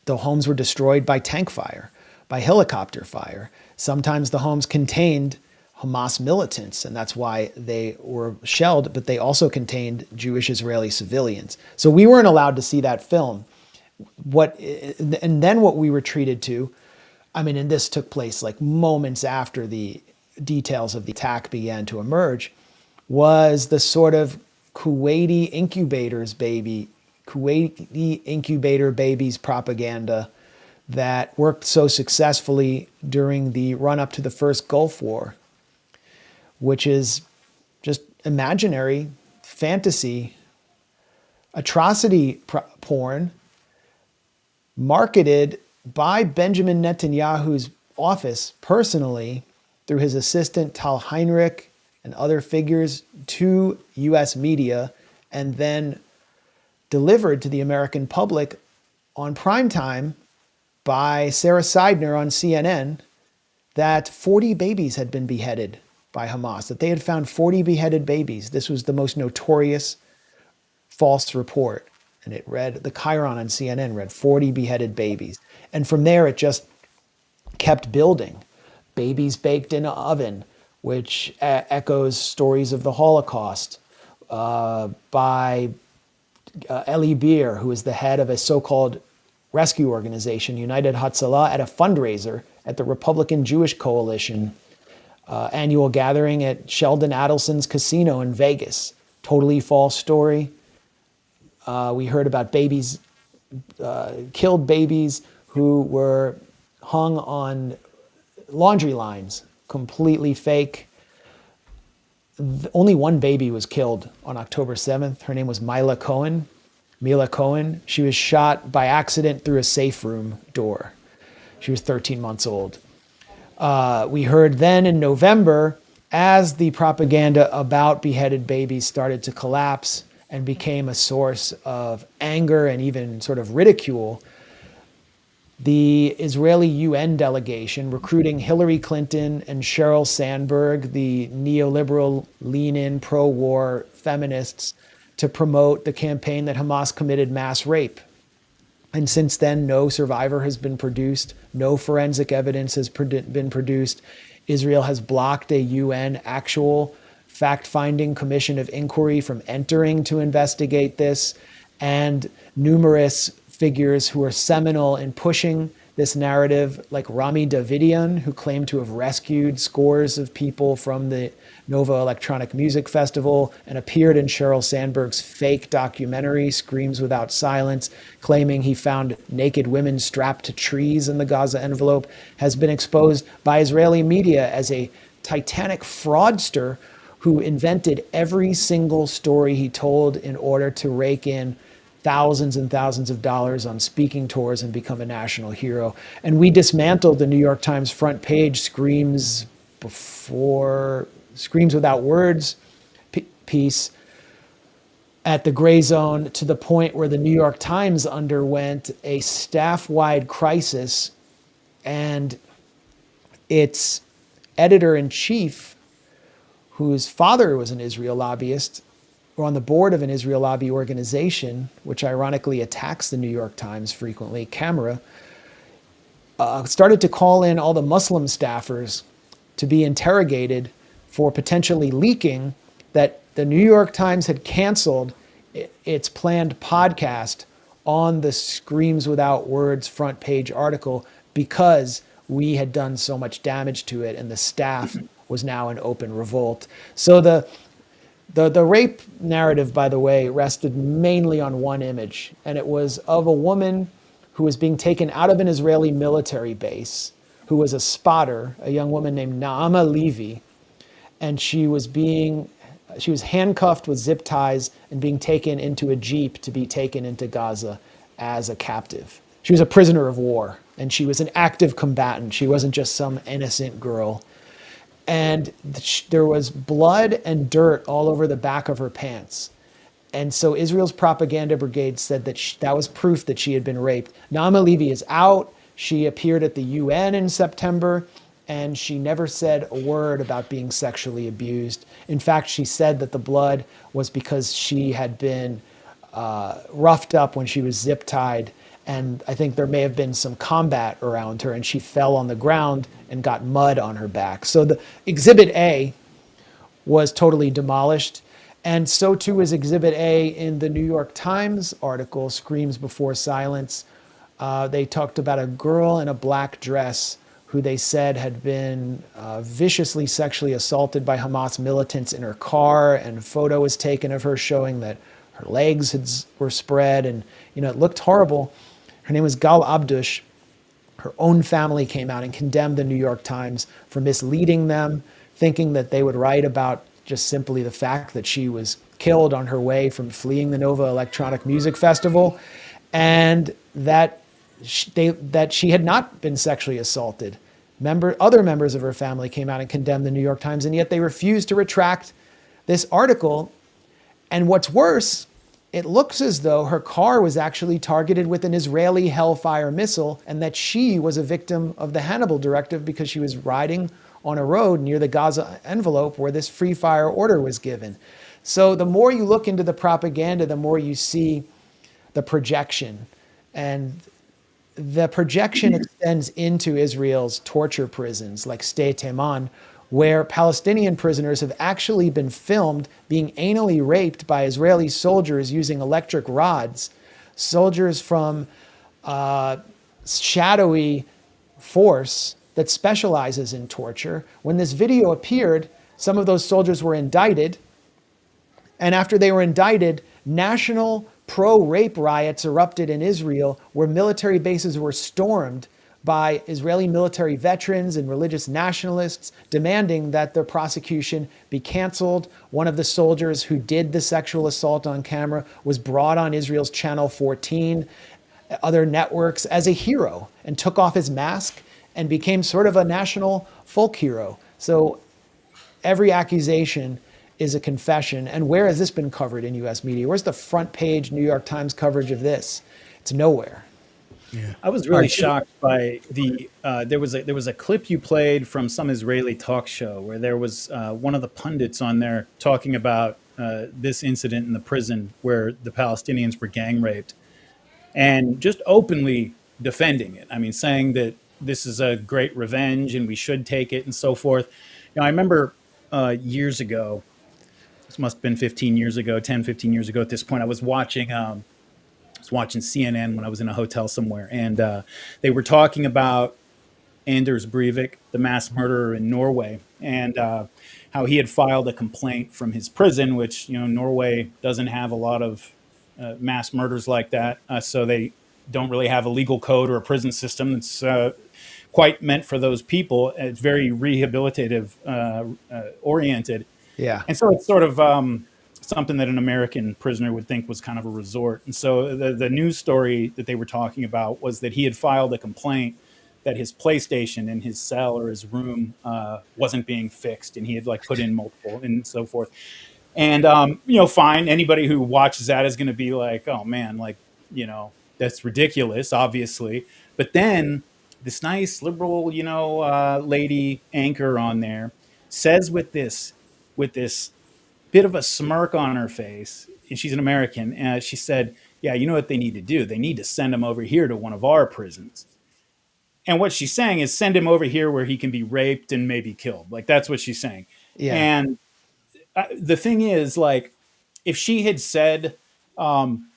The homes were destroyed by tank fire, by helicopter fire. Sometimes the homes contained Hamas militants, and that's why they were shelled, but they also contained Jewish Israeli civilians. So we weren't allowed to see that film. And then what we were treated to, I mean, and this took place like moments after the details of the attack began to emerge, was the sort of Kuwaiti incubator babies propaganda that worked so successfully during the run-up to the first Gulf War, which is just imaginary, fantasy, atrocity porn marketed by Benjamin Netanyahu's office personally through his assistant Tal Heinrich and other figures to US media, and then delivered to the American public on primetime by Sarah Seidner on CNN, that 40 babies had been beheaded by Hamas, that they had found 40 beheaded babies. This was the most notorious false report. And it read, the Chiron on CNN read 40 beheaded babies. And from there, it just kept building. Babies baked in an oven, which echoes stories of the Holocaust by Eli Beer, who is the head of a so-called rescue organization, United Hatzalah, at a fundraiser at the Republican Jewish Coalition annual gathering at Sheldon Adelson's casino in Vegas. Totally false story. We heard about babies, killed babies who were hung on laundry lines, completely fake. Only one baby was killed on October 7th. Her name was Mila Cohen. She was shot by accident through a safe room door. She was 13 months old. We heard then in November, as the propaganda about beheaded babies started to collapse and became a source of anger and even sort of ridicule, the Israeli UN delegation recruiting Hillary Clinton and Sheryl Sandberg, the neoliberal, lean-in, pro-war feminists, to promote the campaign that Hamas committed mass rape. And since then, no survivor has been produced. No forensic evidence has been produced. Israel has blocked a UN actual fact-finding commission of inquiry from entering to investigate this. And numerous figures who are seminal in pushing this narrative, like Rami Davidian, who claimed to have rescued scores of people from the Nova Electronic Music Festival and appeared in Sheryl Sandberg's fake documentary, Screams Without Silence, claiming he found naked women strapped to trees in the Gaza envelope, has been exposed by Israeli media as a titanic fraudster who invented every single story he told in order to rake in thousands and thousands of dollars on speaking tours and become a national hero. And we dismantled the New York Times front page Screams Without Words piece at the Gray Zone, to the point where the New York Times underwent a staff-wide crisis, and its editor-in-chief, whose father was an Israel lobbyist, or on the board of an Israel lobby organization, which ironically attacks the New York Times frequently, Camera, started to call in all the Muslim staffers to be interrogated for potentially leaking that the New York Times had canceled its planned podcast on the Screams Without Words front page article because we had done so much damage to it, and the staff was now in open revolt. So the rape narrative, by the way, rested mainly on one image, and it was of a woman who was being taken out of an Israeli military base, who was a spotter, a young woman named Naama Levy, and she was handcuffed with zip ties and being taken into a jeep to be taken into Gaza as a captive. She was a prisoner of war, and she was an active combatant. She wasn't just some innocent girl. And there was blood and dirt all over the back of her pants. And so Israel's propaganda brigade said that that was proof that she had been raped. Naama Levy is out. She appeared at the UN in September, and she never said a word about being sexually abused. In fact, she said that the blood was because she had been roughed up when she was zip tied. And I think there may have been some combat around her, and she fell on the ground and got mud on her back. So the Exhibit A was totally demolished. And so too is Exhibit A in the New York Times article, Screams Before Silence. They talked about a girl in a black dress who they said had been viciously sexually assaulted by Hamas militants in her car, and a photo was taken of her showing that her legs were spread, and it looked horrible. Her name was Gal Abdush. Her own family came out and condemned the New York Times for misleading them, thinking that they would write about just simply the fact that she was killed on her way from fleeing the Nova Electronic Music Festival, and that she had not been sexually assaulted. Other members of her family came out and condemned the New York Times, and yet they refused to retract this article. And what's worse, it looks as though her car was actually targeted with an Israeli Hellfire missile, and that she was a victim of the Hannibal Directive because she was riding on a road near the Gaza envelope where this free fire order was given. So the more you look into the propaganda, the more you see the projection. And the projection extends into Israel's torture prisons like Sde Teman, where Palestinian prisoners have actually been filmed being anally raped by Israeli soldiers using electric rods. Soldiers from shadowy force that specializes in torture. When this video appeared, some of those soldiers were indicted. And after they were indicted, national pro-rape riots erupted in Israel, where military bases were stormed by Israeli military veterans and religious nationalists, demanding that their prosecution be canceled. One of the soldiers who did the sexual assault on camera was brought on Israel's Channel 14, other networks, as a hero, and took off his mask and became sort of a national folk hero. So every accusation is a confession. And where has this been covered in US media? Where's the front page New York Times coverage of this? It's nowhere. Yeah. I was really shocked by there was a clip you played from some Israeli talk show where there was one of the pundits on there talking about this incident in the prison where the Palestinians were gang raped, and just openly defending it. I mean, saying that this is a great revenge and we should take it and so forth. I remember years ago, this must have been 15 years ago, 10, 15 years ago at this point, I was watching CNN when I was in a hotel somewhere, and they were talking about Anders Breivik, the mass murderer in Norway, and how he had filed a complaint from his prison, which, Norway doesn't have a lot of mass murders like that, so they don't really have a legal code or a prison system that's quite meant for those people. It's very rehabilitative oriented. Yeah. And so it's sort of something that an American prisoner would think was kind of a resort. And so the news story that they were talking about was that he had filed a complaint that his PlayStation in his cell or his room wasn't being fixed, and he had put in multiple and so forth. And fine, anybody who watches that is going to be like, oh man, that's ridiculous, obviously. But then this nice liberal, lady anchor on there says with this bit of a smirk on her face, and she's an American, and she said, yeah, you know what they need to do? They need to send him over here to one of our prisons. And what she's saying is send him over here where he can be raped and maybe killed. That's what she's saying. Yeah. And the thing is, if she had said,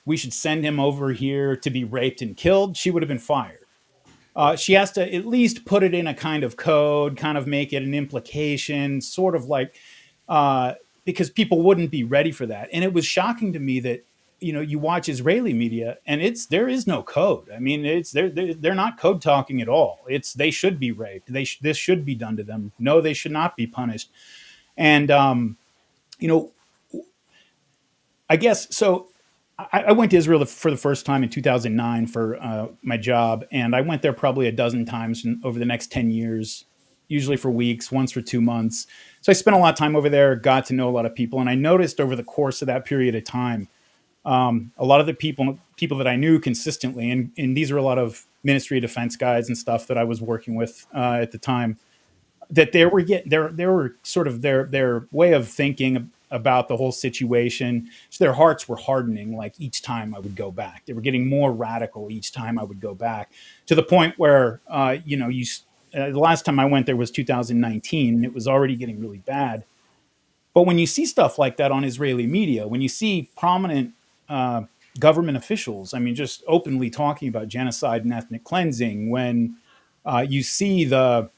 we should send him over here to be raped and killed, she would have been fired. She has to at least put it in a kind of code, kind of make it an implication, sort of because people wouldn't be ready for that. And it was shocking to me that, you watch Israeli media and there is no code. I mean, they're not code talking at all. They should be raped. This should be done to them. No, they should not be punished. And, I guess, so I went to Israel for the first time in 2009 for my job. And I went there probably a dozen times over the next 10 years, usually for weeks, once for 2 months. So I spent a lot of time over there, got to know a lot of people. And I noticed over the course of that period of time, a lot of the people that I knew consistently, and these are a lot of Ministry of Defense guys and stuff that I was working with at the time, that they were sort of their way of thinking about the whole situation. So their hearts were hardening. Like each time I would go back, they were getting more radical each time I would go back, to the point where, the last time I went there was 2019, and it was already getting really bad. But when you see stuff like that on Israeli media, when you see prominent uh, government officials, I mean, just openly talking about genocide and ethnic cleansing, when you see the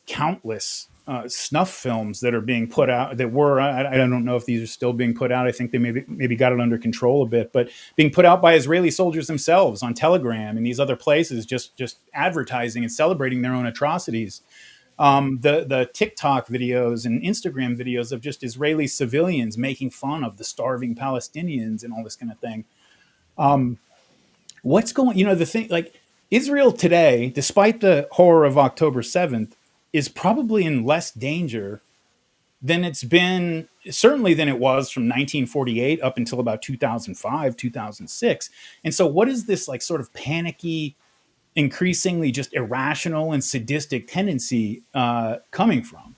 countless snuff films that are being put out, that were, I don't know if these are still being put out. I think they maybe got it under control a bit, but being put out by Israeli soldiers themselves on Telegram and these other places, just advertising and celebrating their own atrocities. The TikTok videos and Instagram videos of just Israeli civilians making fun of the starving Palestinians and all this kind of thing. What's going, the thing, like, Israel today, despite the horror of October 7th, is probably in less danger than it's been, certainly than it was from 1948 up until about 2005, 2006. And so what is this, like, sort of panicky, increasingly just irrational and sadistic tendency coming from?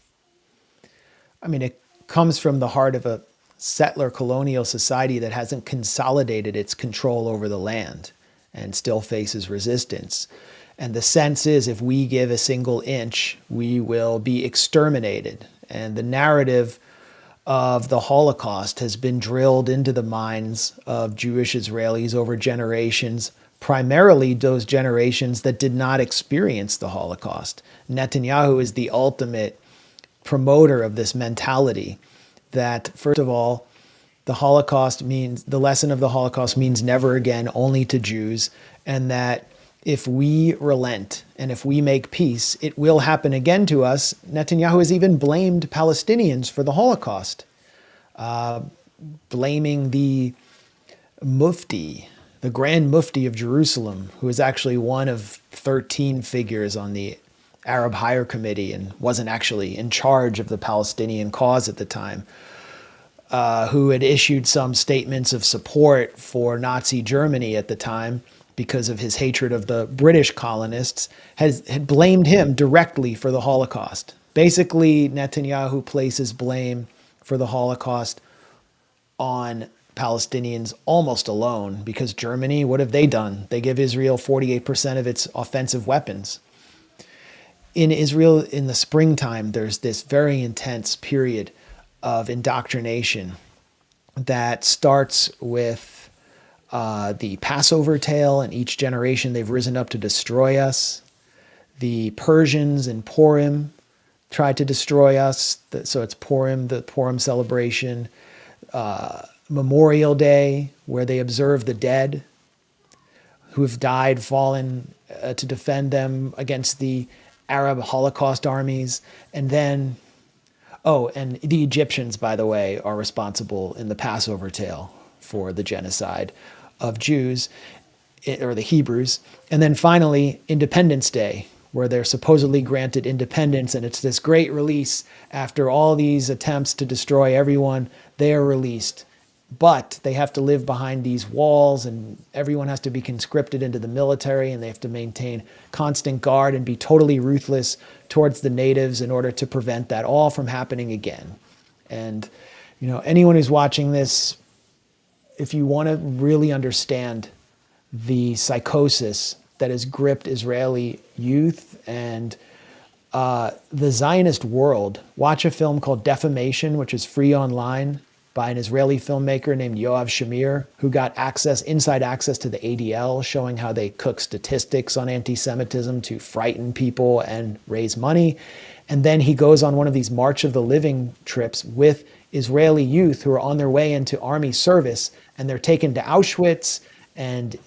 I mean, it comes from the heart of a settler colonial society that hasn't consolidated its control over the land and still faces resistance. And the sense is, if we give a single inch, we will be exterminated. And the narrative of the Holocaust has been drilled into the minds of Jewish Israelis over generations, primarily those generations that did not experience the Holocaust. Netanyahu is the ultimate promoter of this mentality that, first of all, the lesson of the Holocaust means never again, only to Jews, and that if we relent and if we make peace, it will happen again to us. Netanyahu has even blamed Palestinians for the Holocaust, blaming the Mufti, the Grand Mufti of Jerusalem, who is actually one of 13 figures on the Arab Higher Committee and wasn't actually in charge of the Palestinian cause at the time, who had issued some statements of support for Nazi Germany at the time because of his hatred of the British colonists, had blamed him directly for the Holocaust. Basically, Netanyahu places blame for the Holocaust on Palestinians almost alone, because Germany, what have they done? They give Israel 48% of its offensive weapons. In Israel, in the springtime, there's this very intense period of indoctrination that starts with the Passover tale, and each generation they've risen up to destroy us. The Persians in Purim tried to destroy us, so it's Purim, the Purim celebration. Memorial Day, where they observe the dead who have died, fallen to defend them against the Arab Holocaust armies. And then, and the Egyptians, by the way, are responsible in the Passover tale for the genocide of Jews, or the Hebrews. And then finally, Independence Day, where they're supposedly granted independence, and it's this great release. After all these attempts to destroy everyone, they are released. But they have to live behind these walls, and everyone has to be conscripted into the military, and they have to maintain constant guard and be totally ruthless towards the natives in order to prevent that all from happening again. And, anyone who's watching this, if you want to really understand the psychosis that has gripped Israeli youth and the Zionist world, watch a film called Defamation, which is free online, by an Israeli filmmaker named Yoav Shamir, who got inside access to the ADL, showing how they cook statistics on anti-Semitism to frighten people and raise money. And then he goes on one of these March of the Living trips with Israeli youth who are on their way into army service, and they're taken to Auschwitz and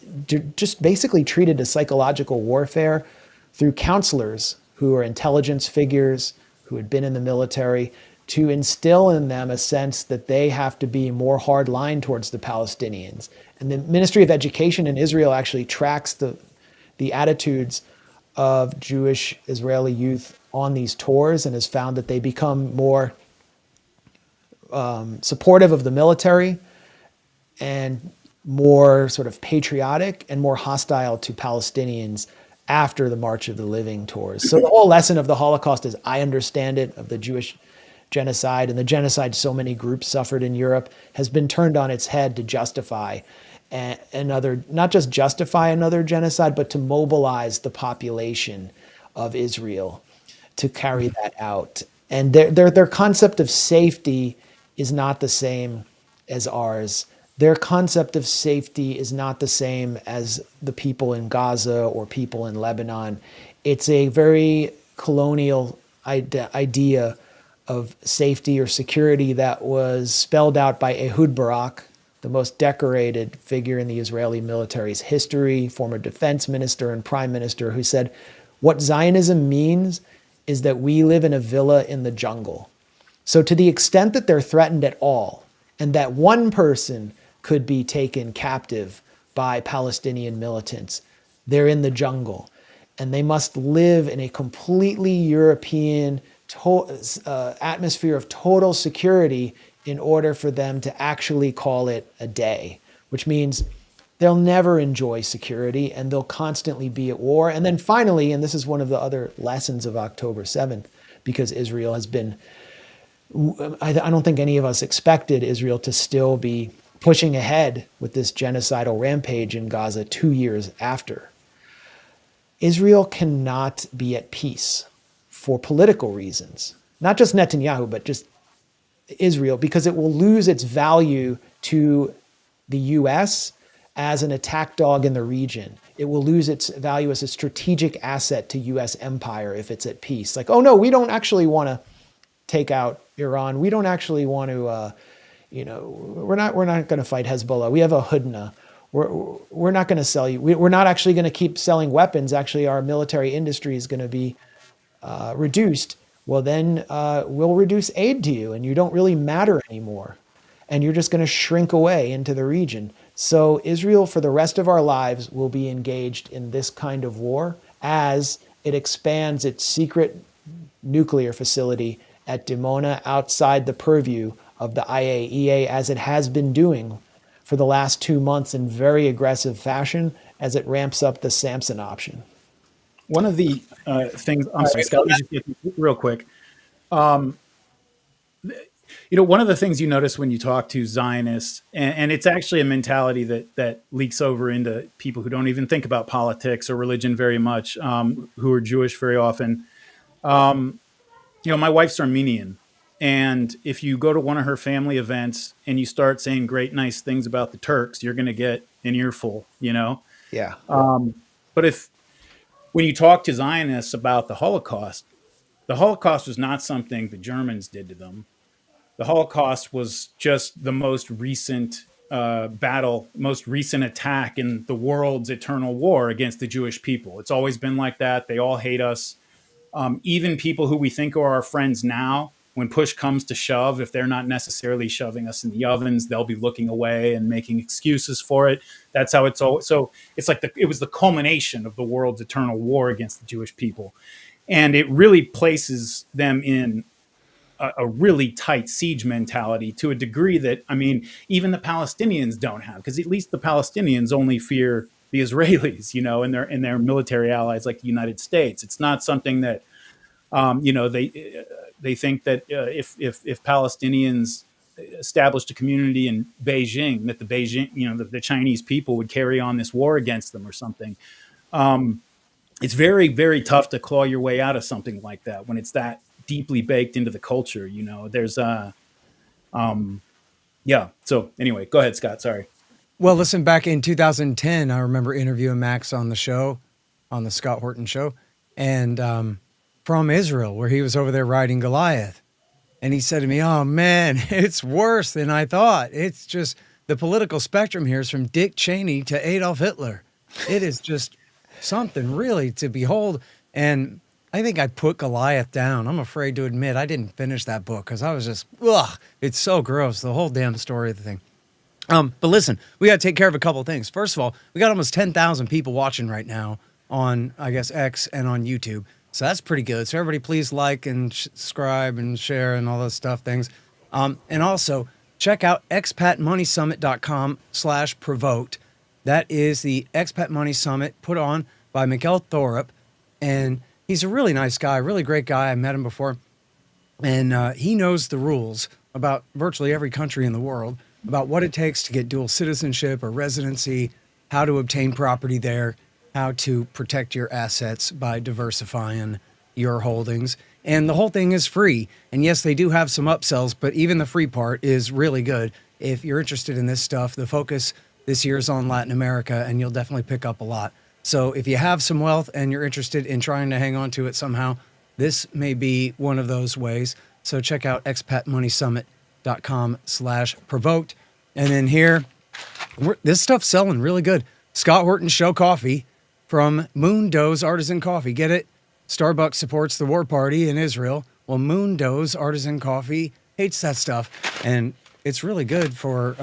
just basically treated as psychological warfare through counselors who are intelligence figures who had been in the military, to instill in them a sense that they have to be more hard-line towards the Palestinians. And the Ministry of Education in Israel actually tracks the attitudes of Jewish Israeli youth on these tours, and has found that they become more supportive of the military and more sort of patriotic and more hostile to Palestinians after the March of the Living tours. So the whole lesson of the Holocaust, as I understand it, of the Jewish genocide and the genocide so many groups suffered in Europe has been turned on its head to justify another, not just justify another genocide, but to mobilize the population of Israel to carry that out. And their concept of safety is not the same as ours. Their concept of safety is not the same as the people in Gaza or people in Lebanon. It's a very colonial idea of safety or security that was spelled out by Ehud Barak, the most decorated figure in the Israeli military's history, former defense minister and prime minister, who said, what Zionism means is that we live in a villa in the jungle. So to the extent that they're threatened at all, and that one person could be taken captive by Palestinian militants, they're in the jungle. And they must live in a completely European atmosphere of total security in order for them to actually call it a day, which means they'll never enjoy security and they'll constantly be at war. And then finally, and this is one of the other lessons of October 7th, because Israel has been, I don't think any of us expected Israel to still be pushing ahead with this genocidal rampage in Gaza 2 years after. Israel cannot be at peace for political reasons, not just Netanyahu, but just Israel, because it will lose its value to the US as an attack dog in the region. It will lose its value as a strategic asset to US empire if it's at peace. Like, oh no, we don't actually want to take out Iran. We don't actually want to, we're not going to fight Hezbollah. We have a hudna. We're not going to sell you. We're not actually going to keep selling weapons. Actually, our military industry is going to be reduced. Well, then we'll reduce aid to you and you don't really matter anymore. And you're just going to shrink away into the region. So Israel, for the rest of our lives, will be engaged in this kind of war as it expands its secret nuclear facility at Dimona outside the purview of the IAEA, as it has been doing for the last 2 months in very aggressive fashion as it ramps up the Samson option. One of the things, I'm sorry, Scott, let me just get real quick. One of the things you notice when you talk to Zionists, and it's actually a mentality that leaks over into people who don't even think about politics or religion very much, who are Jewish very often. My wife's Armenian. And if you go to one of her family events and you start saying great, nice things about the Turks, you're going to get an earful, Yeah. But when you talk to Zionists about the Holocaust was not something the Germans did to them. The Holocaust was just the most recent battle, most recent attack in the world's eternal war against the Jewish people. It's always been like that. They all hate us. Even people who we think are our friends now, when push comes to shove, if they're not necessarily shoving us in the ovens, they'll be looking away and making excuses for it. That's how it's always. So it's like it was the culmination of the world's eternal war against the Jewish people. And it really places them in a really tight siege mentality to a degree that, even the Palestinians don't have, because at least the Palestinians only fear the Israelis, and their military allies like the United States. It's not something that, they think that if Palestinians established a community in Beijing, that the Chinese people would carry on this war against them or something. It's very, very tough to claw your way out of something like that when it's that deeply baked into the culture. There's So anyway, go ahead, Scott. Sorry. Well, listen, back in 2010, I remember interviewing Max on the show, on the Scott Horton show, and from Israel, where he was over there riding Goliath. And he said to me, oh, man, it's worse than I thought. It's just the political spectrum here is from Dick Cheney to Adolf Hitler. It is just something really to behold. And I think I put Goliath down. I'm afraid to admit I didn't finish that book because I was just, it's so gross, the whole damn story of the thing. But listen, we got to take care of a couple of things. First of all, we got almost 10,000 people watching right now on, I guess, X and on YouTube. So that's pretty good. So everybody please like and subscribe and share and all those stuff things. And also check out expatmoneysummit.com/provoked. That is the Expat Money Summit put on by Miguel Thorup. And he's a really nice guy, really great guy. I met him before. And he knows the rules about virtually every country in the world, about what it takes to get dual citizenship or residency, how to obtain property there, how to protect your assets by diversifying your holdings. And the whole thing is free. And yes, they do have some upsells, but even the free part is really good. If you're interested in this stuff, the focus this year is on Latin America, and you'll definitely pick up a lot. So if you have some wealth and you're interested in trying to hang on to it somehow, this may be one of those ways. So check out expatmoneysummit.com/provoked. And then here, this stuff's selling really good. Scott Horton Show Coffee from Moondo's Artisan Coffee. Get it? Starbucks supports the war party in Israel. Well, Moondo's Artisan Coffee hates that stuff. And it's really good for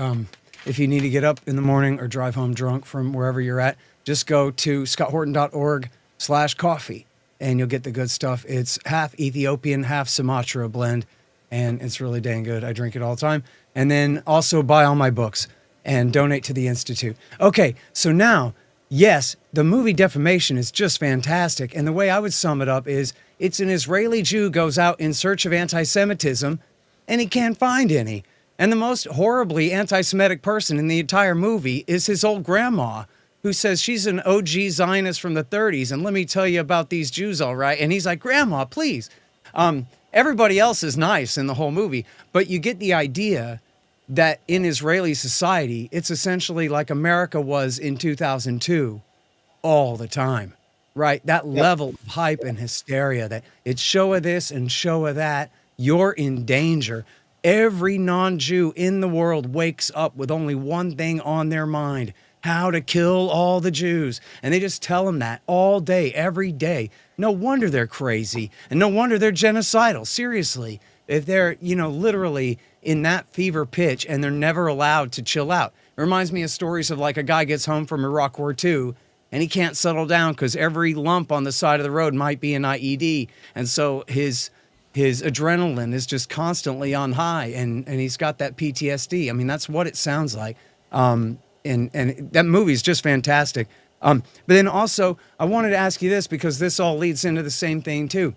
if you need to get up in the morning or drive home drunk from wherever you're at. Just go to scotthorton.org/coffee and you'll get the good stuff. It's half Ethiopian, half Sumatra blend, and it's really dang good. I drink it all the time. And then also buy all my books and donate to the Institute. Okay, so now, yes, the movie Defamation is just fantastic. And the way I would sum it up is it's an Israeli Jew goes out in search of anti-Semitism and he can't find any. And the most horribly anti-Semitic person in the entire movie is his old grandma, who says she's an OG Zionist from the 30s. And let me tell you about these Jews, all right? And he's like, Grandma, please. Everybody else is nice in the whole movie, but you get the idea that in Israeli society, it's essentially like America was in 2002 all the time, right? That level of hype and hysteria that it's show of this and show of that. You're in danger. Every non-Jew in the world wakes up with only one thing on their mind: how to kill all the Jews. And they just tell them that all day, every day. No wonder they're crazy, and no wonder they're genocidal. Seriously, if they're, literally in that fever pitch and they're never allowed to chill out. It reminds me of stories of like a guy gets home from Iraq War II and he can't settle down because every lump on the side of the road might be an IED. And so his adrenaline is just constantly on high, and he's got that PTSD. I mean, that's what it sounds like. And that movie is just fantastic. But then also, I wanted to ask you this, because this all leads into the same thing too,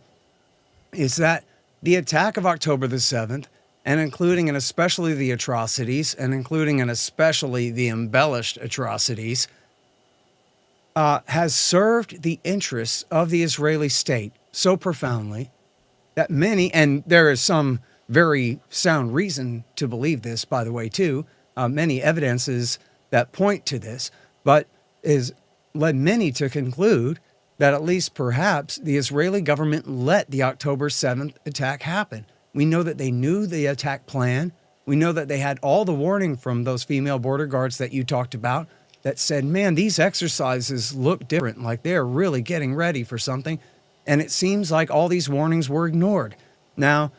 is that the attack of October the 7th, and including and especially the atrocities, and including and especially the embellished atrocities, has served the interests of the Israeli state so profoundly that many, and there is some very sound reason to believe this, by the way, too, many evidences that point to this, but is led many to conclude that at least perhaps the Israeli government let the October 7th attack happen. We know that they knew the attack plan. We know that they had all the warning from those female border guards that you talked about that said, man, these exercises look different, like they're really getting ready for something. And it seems like all these warnings were ignored. Now,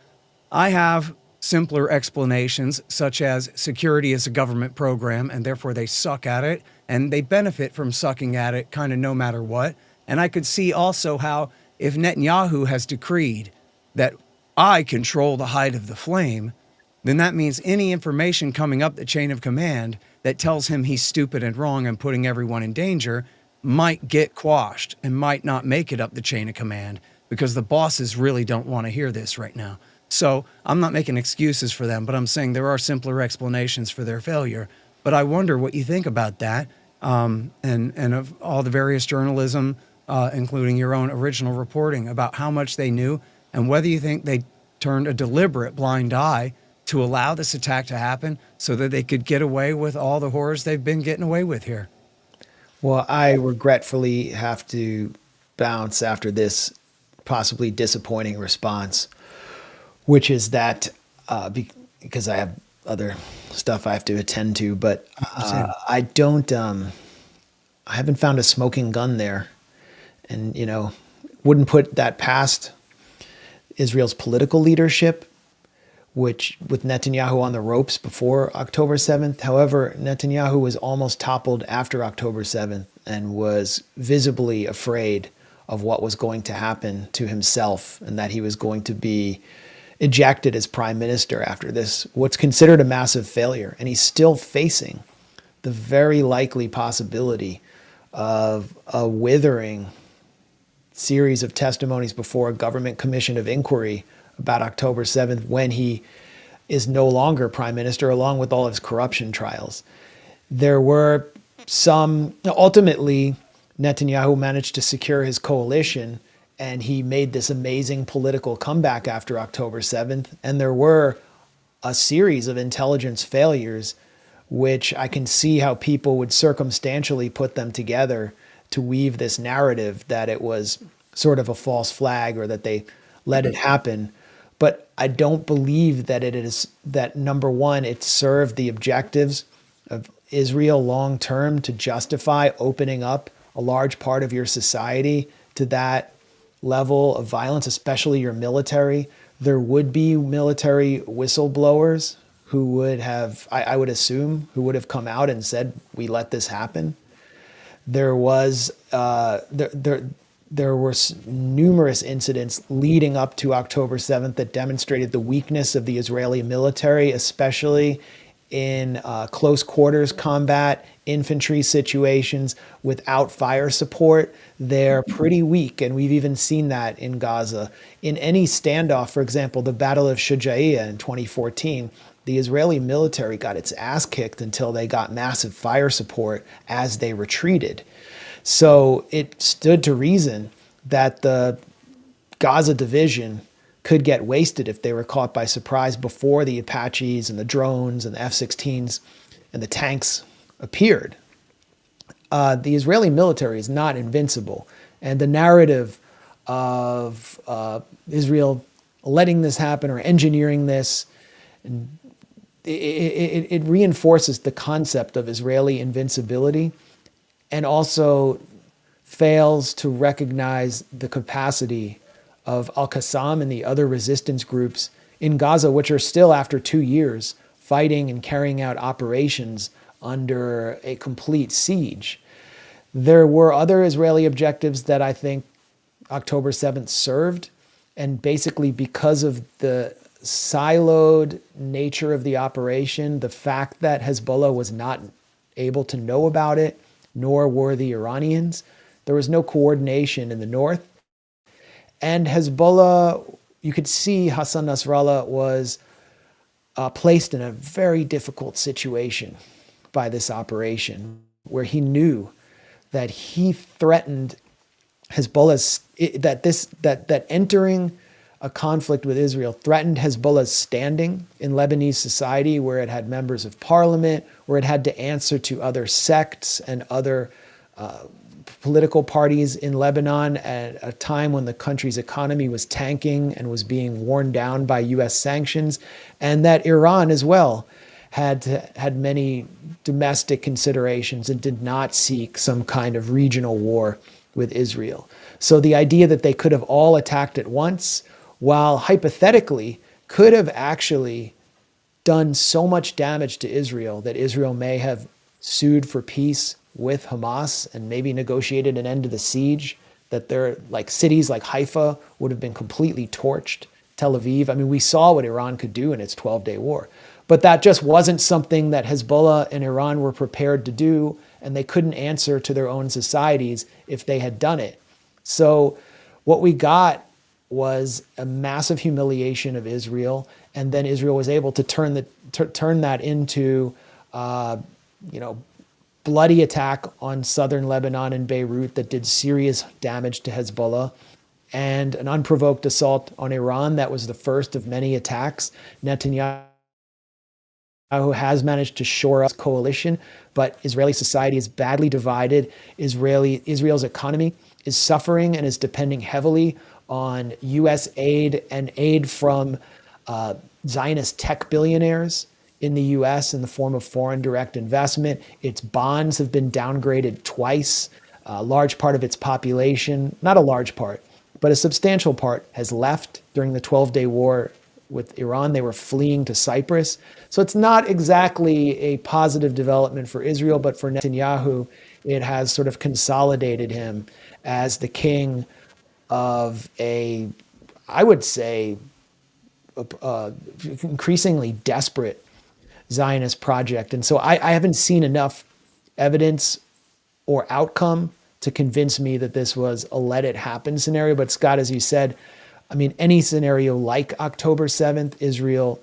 I have simpler explanations, such as security is a government program, and therefore they suck at it, and they benefit from sucking at it kind of no matter what. And I could see also how if Netanyahu has decreed that I control the height of the flame, then that means any information coming up the chain of command that tells him he's stupid and wrong and putting everyone in danger might get quashed and might not make it up the chain of command, because the bosses really don't want to hear this right now. So I'm not making excuses for them, but I'm saying there are simpler explanations for their failure. But I wonder what you think about that, and of all the various journalism, including your own original reporting, about how much they knew, and whether you think they turned a deliberate blind eye to allow this attack to happen so that they could get away with all the horrors they've been getting away with here. Well, I regretfully have to bounce after this possibly disappointing response, which is that because I have other stuff I have to attend to, but I haven't found a smoking gun there, and wouldn't put that past Israel's political leadership, which with Netanyahu on the ropes before October 7th. However, Netanyahu was almost toppled after October 7th and was visibly afraid of what was going to happen to himself, and that he was going to be ejected as prime minister after this, what's considered a massive failure. And he's still facing the very likely possibility of a withering series of testimonies before a government commission of inquiry about October 7th, when he is no longer prime minister, along with all his corruption trials. There were some, ultimately, Netanyahu managed to secure his coalition, and he made this amazing political comeback after October 7th. And there were a series of intelligence failures, which I can see how people would circumstantially put them together to weave this narrative that it was sort of a false flag or that they let it happen. But I don't believe that it is that, number one, it served the objectives of Israel long term to justify opening up a large part of your society to that level of violence, especially your military. There would be military whistleblowers who would have, I would assume, who would have come out and said, we let this happen. There was there were numerous incidents leading up to October 7th that demonstrated the weakness of the Israeli military, especially in close quarters combat, infantry situations without fire support. They're pretty weak, and we've even seen that in Gaza. In any standoff, for example, the Battle of Shuja'iyah in 2014, the Israeli military got its ass kicked until they got massive fire support as they retreated. So it stood to reason that the Gaza Division could get wasted if they were caught by surprise before the Apaches and the drones and the F-16s and the tanks appeared. The Israeli military is not invincible. And the narrative of Israel letting this happen or engineering this, it reinforces the concept of Israeli invincibility, and also fails to recognize the capacity of Al-Qassam and the other resistance groups in Gaza, which are still, after 2 years, fighting and carrying out operations under a complete siege. There were other Israeli objectives that I think October 7th served, and basically because of the siloed nature of the operation, the fact that Hezbollah was not able to know about it, nor were the Iranians. There was no coordination in the north. And Hezbollah, you could see Hassan Nasrallah was placed in a very difficult situation by this operation, where he knew that he threatened Hezbollah's, that entering a conflict with Israel threatened Hezbollah's standing in Lebanese society, where it had members of parliament, where it had to answer to other sects and other political parties in Lebanon at a time when the country's economy was tanking and was being worn down by US sanctions, and that Iran as well had many domestic considerations and did not seek some kind of regional war with Israel. So the idea that they could have all attacked at once, while hypothetically could have actually done so much damage to Israel that Israel may have sued for peace with Hamas and maybe negotiated an end to the siege, that there, like cities like Haifa would have been completely torched, Tel Aviv. I mean, we saw what Iran could do in its 12-day war. But that just wasn't something that Hezbollah and Iran were prepared to do, and they couldn't answer to their own societies if they had done it. So what we got was a massive humiliation of Israel, and then Israel was able to turn that into, bloody attack on southern Lebanon and Beirut that did serious damage to Hezbollah, and an unprovoked assault on Iran that was the first of many attacks. Netanyahu has managed to shore up coalition, but Israeli society is badly divided. Israel's economy is suffering and is depending heavily on US aid and aid from Zionist tech billionaires in the US in the form of foreign direct investment. Its bonds have been downgraded twice. A large part of its population, not a large part, but a substantial part, has left during the 12-day war with Iran. They were fleeing to Cyprus. So it's not exactly a positive development for Israel, but for Netanyahu, it has sort of consolidated him as the king of a, I would say, increasingly desperate Zionist project. And so I haven't seen enough evidence or outcome to convince me that this was a let it happen scenario. But Scott, as you said, I mean, any scenario like October 7th, Israel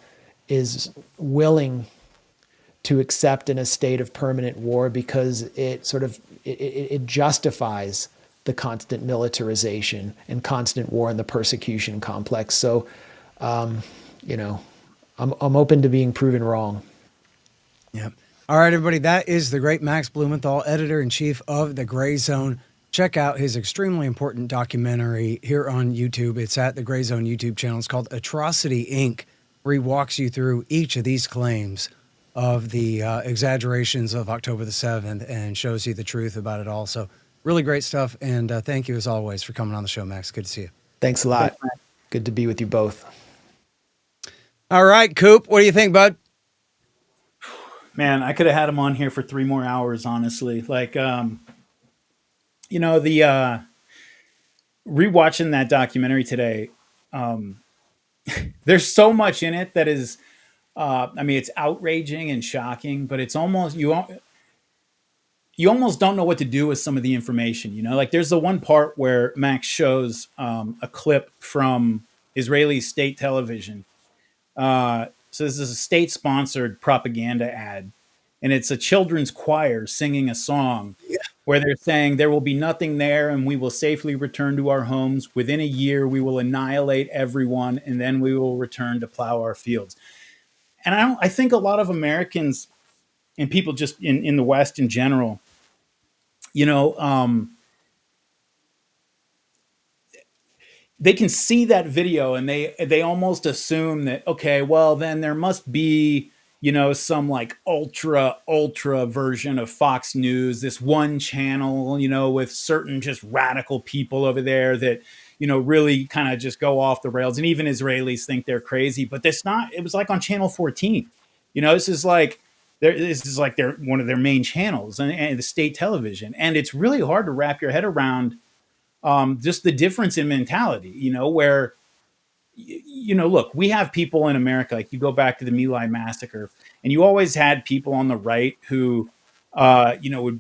is willing to accept in a state of permanent war because it justifies the constant militarization and constant war and the persecution complex. So, you know, I'm open to being proven wrong. Yep. All right, everybody. That is the great Max Blumenthal, editor-in-chief of The Gray Zone. Check out his extremely important documentary here on YouTube. It's at the Gray Zone YouTube channel. It's called Atrocity Inc., where he walks you through each of these claims of the exaggerations of October the 7th and shows you the truth about it all. So really great stuff. And thank you, as always, for coming on the show, Max. Good to see you. Thanks a lot. Good to be with you both. All right, Coop, what do you think, bud? Man, I could have had him on here for 3 more hours, honestly. Like, you know, the rewatching that documentary today, there's so much in it that is, I mean, it's outraging and shocking, but it's almost, you almost don't know what to do with some of the information, you know? Like, there's the one part where Max shows a clip from Israeli state television. So this is a state-sponsored propaganda ad, and it's a children's choir singing a song where they're saying there will be nothing there and we will safely return to our homes. Within a year, we will annihilate everyone, and then we will return to plow our fields. And I think a lot of Americans and people just in the West in general, you know, they can see that video and they almost assume that, okay, well, then there must be, you know, some like ultra version of Fox News, this one channel, you know, with certain just radical people over there that, you know, really kind of just go off the rails. And even Israelis think they're crazy, but that's not, it was like on channel 14, you know, this is like they're one of their main channels and the state television. And it's really hard to wrap your head around just the difference in mentality, you know, where, you know, look, we have people in America, like you go back to the My Lai massacre, and you always had people on the right who, you know, would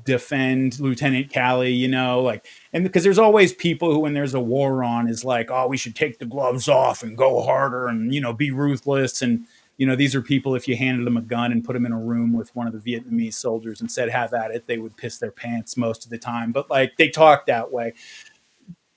defend Lieutenant Calley, you know, like, and because there's always people who, when there's a war on, is like, oh, we should take the gloves off and go harder and, you know, be ruthless. And, you know, these are people, if you handed them a gun and put them in a room with one of the Vietnamese soldiers and said, have at it, they would piss their pants most of the time. But like, they talk that way.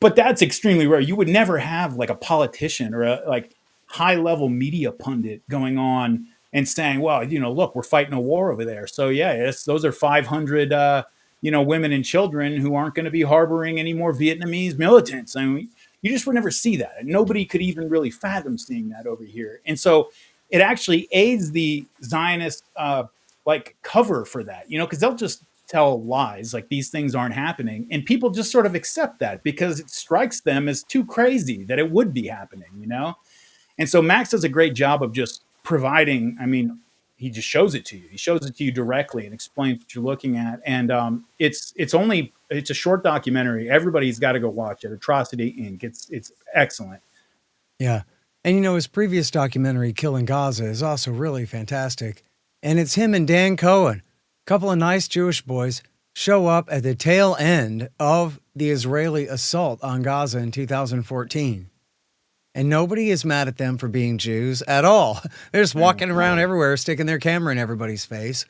But that's extremely rare. You would never have like a politician or a like high level media pundit going on and saying, well, you know, look, we're fighting a war over there. So yeah, those are 500, you know, women and children who aren't going to be harboring any more Vietnamese militants. I mean, you just would never see that. Nobody could even really fathom seeing that over here. And so it actually aids the Zionist like cover for that, you know, because they'll just tell lies like these things aren't happening, and people just sort of accept that because it strikes them as too crazy that it would be happening, you know. And so Max does a great job of just providing, I mean, he just shows it to you. He shows it to you directly and explains what you're looking at. And it's a short documentary. Everybody's got to go watch it. Atrocity Inc. It's excellent. Yeah. And you know, his previous documentary, Killing Gaza, is also really fantastic. And it's him and Dan Cohen, a couple of nice Jewish boys, show up at the tail end of the Israeli assault on Gaza in 2014. And nobody is mad at them for being Jews at all. They're just walking around everywhere, sticking their camera in everybody's face.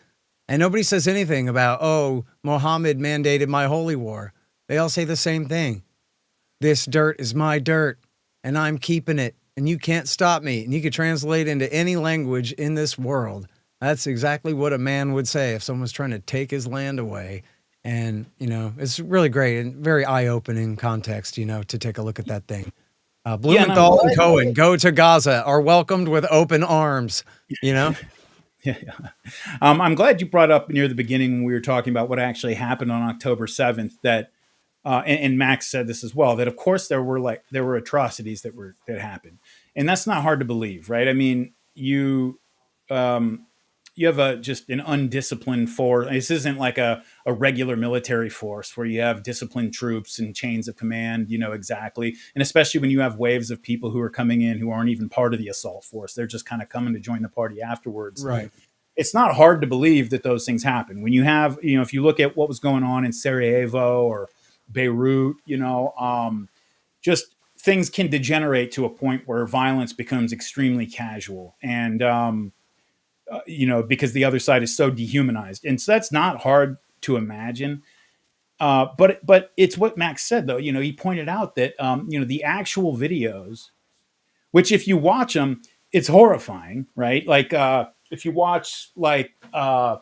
And nobody says anything about, oh, Mohammed mandated my holy war. They all say the same thing. This dirt is my dirt, and I'm keeping it, and you can't stop me. And you could translate into any language in this world. That's exactly what a man would say if someone was trying to take his land away. And, you know, it's really great and very eye-opening context, you know, to take a look at that thing. Blumenthal and Cohen, go to Gaza, are welcomed with open arms, you know? Yeah. I'm glad you brought up near the beginning when we were talking about what actually happened on October 7th that, and Max said this as well, that of course there were atrocities that happened. And that's not hard to believe, right? I mean, you have just an undisciplined force. This isn't like a regular military force where you have disciplined troops and chains of command, you know, exactly. And especially when you have waves of people who are coming in who aren't even part of the assault force. They're just kind of coming to join the party afterwards. Right. It's not hard to believe that those things happen. When you have, you know, if you look at what was going on in Sarajevo or Beirut, you know, just things can degenerate to a point where violence becomes extremely casual, and because the other side is so dehumanized, and so that's not hard to imagine. But it's what Max said, though. He pointed out that the actual videos, which if you watch them, it's horrifying, right? Like if you watch I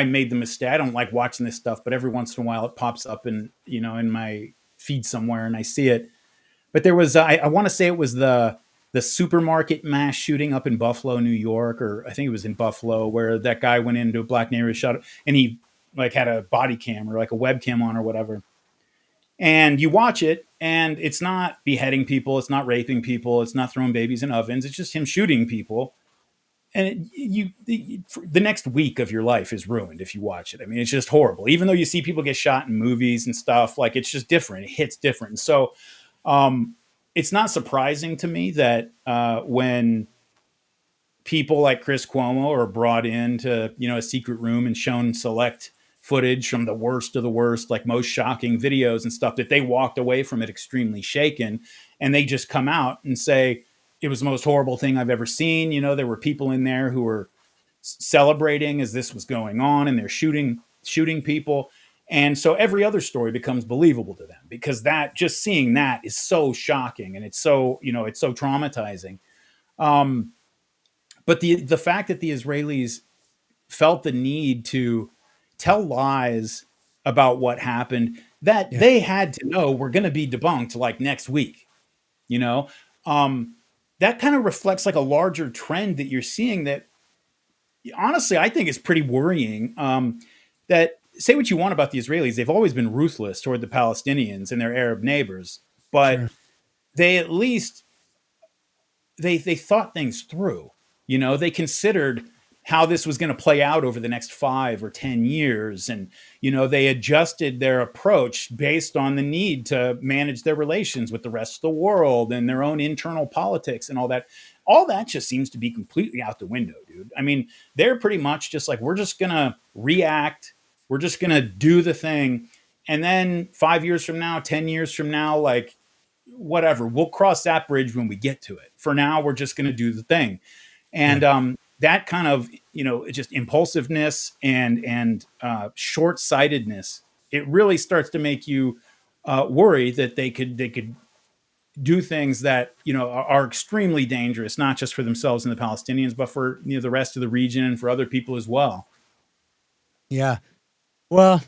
made the mistake. I don't like watching this stuff, but every once in a while it pops up in my feed somewhere, and I see it. But there was I want to say it was the supermarket mass shooting up in Buffalo, New York, or I think it was in Buffalo, where that guy went into a black neighborhood, shot, and he like had a body cam or like a webcam on or whatever. And you watch it, and it's not beheading people, it's not raping people, it's not throwing babies in ovens. It's just him shooting people, and the next week of your life is ruined if you watch it. I mean, it's just horrible. Even though you see people get shot in movies and stuff, like it's just different. It hits different. And so it's not surprising to me that when people like Chris Cuomo are brought into a secret room and shown select footage from the worst of the worst, like most shocking videos and stuff, that they walked away from it extremely shaken, and they just come out and say it was the most horrible thing I've ever seen. There were people in there who were celebrating as this was going on, and they're shooting people. And so every other story becomes believable to them, because that, just seeing that is so shocking, and it's so traumatizing. But the fact that the Israelis felt the need to tell lies about what happened, that Yeah, they had to know were going to be debunked like next week, you know, um, that kind of reflects like a larger trend that you're seeing, that honestly I think is pretty worrying. That, say what you want about the Israelis, they've always been ruthless toward the Palestinians and their Arab neighbors, but sure. they at least they thought things through. They considered how this was going to play out over the next 5 or 10 years, and they adjusted their approach based on the need to manage their relations with the rest of the world and their own internal politics and all that. All that just seems to be completely out the window, dude. I mean, they're pretty much just like, we're just going to react, we're just going to do the thing, and then 5 years from now, 10 years from now, like, whatever, we'll cross that bridge when we get to it. For now, we're just going to do the thing. Yeah, And that kind of just impulsiveness and short-sightedness, it really starts to make you worry that they could do things that are extremely dangerous, not just for themselves and the Palestinians, but for the rest of the region and for other people as well. yeah. Well,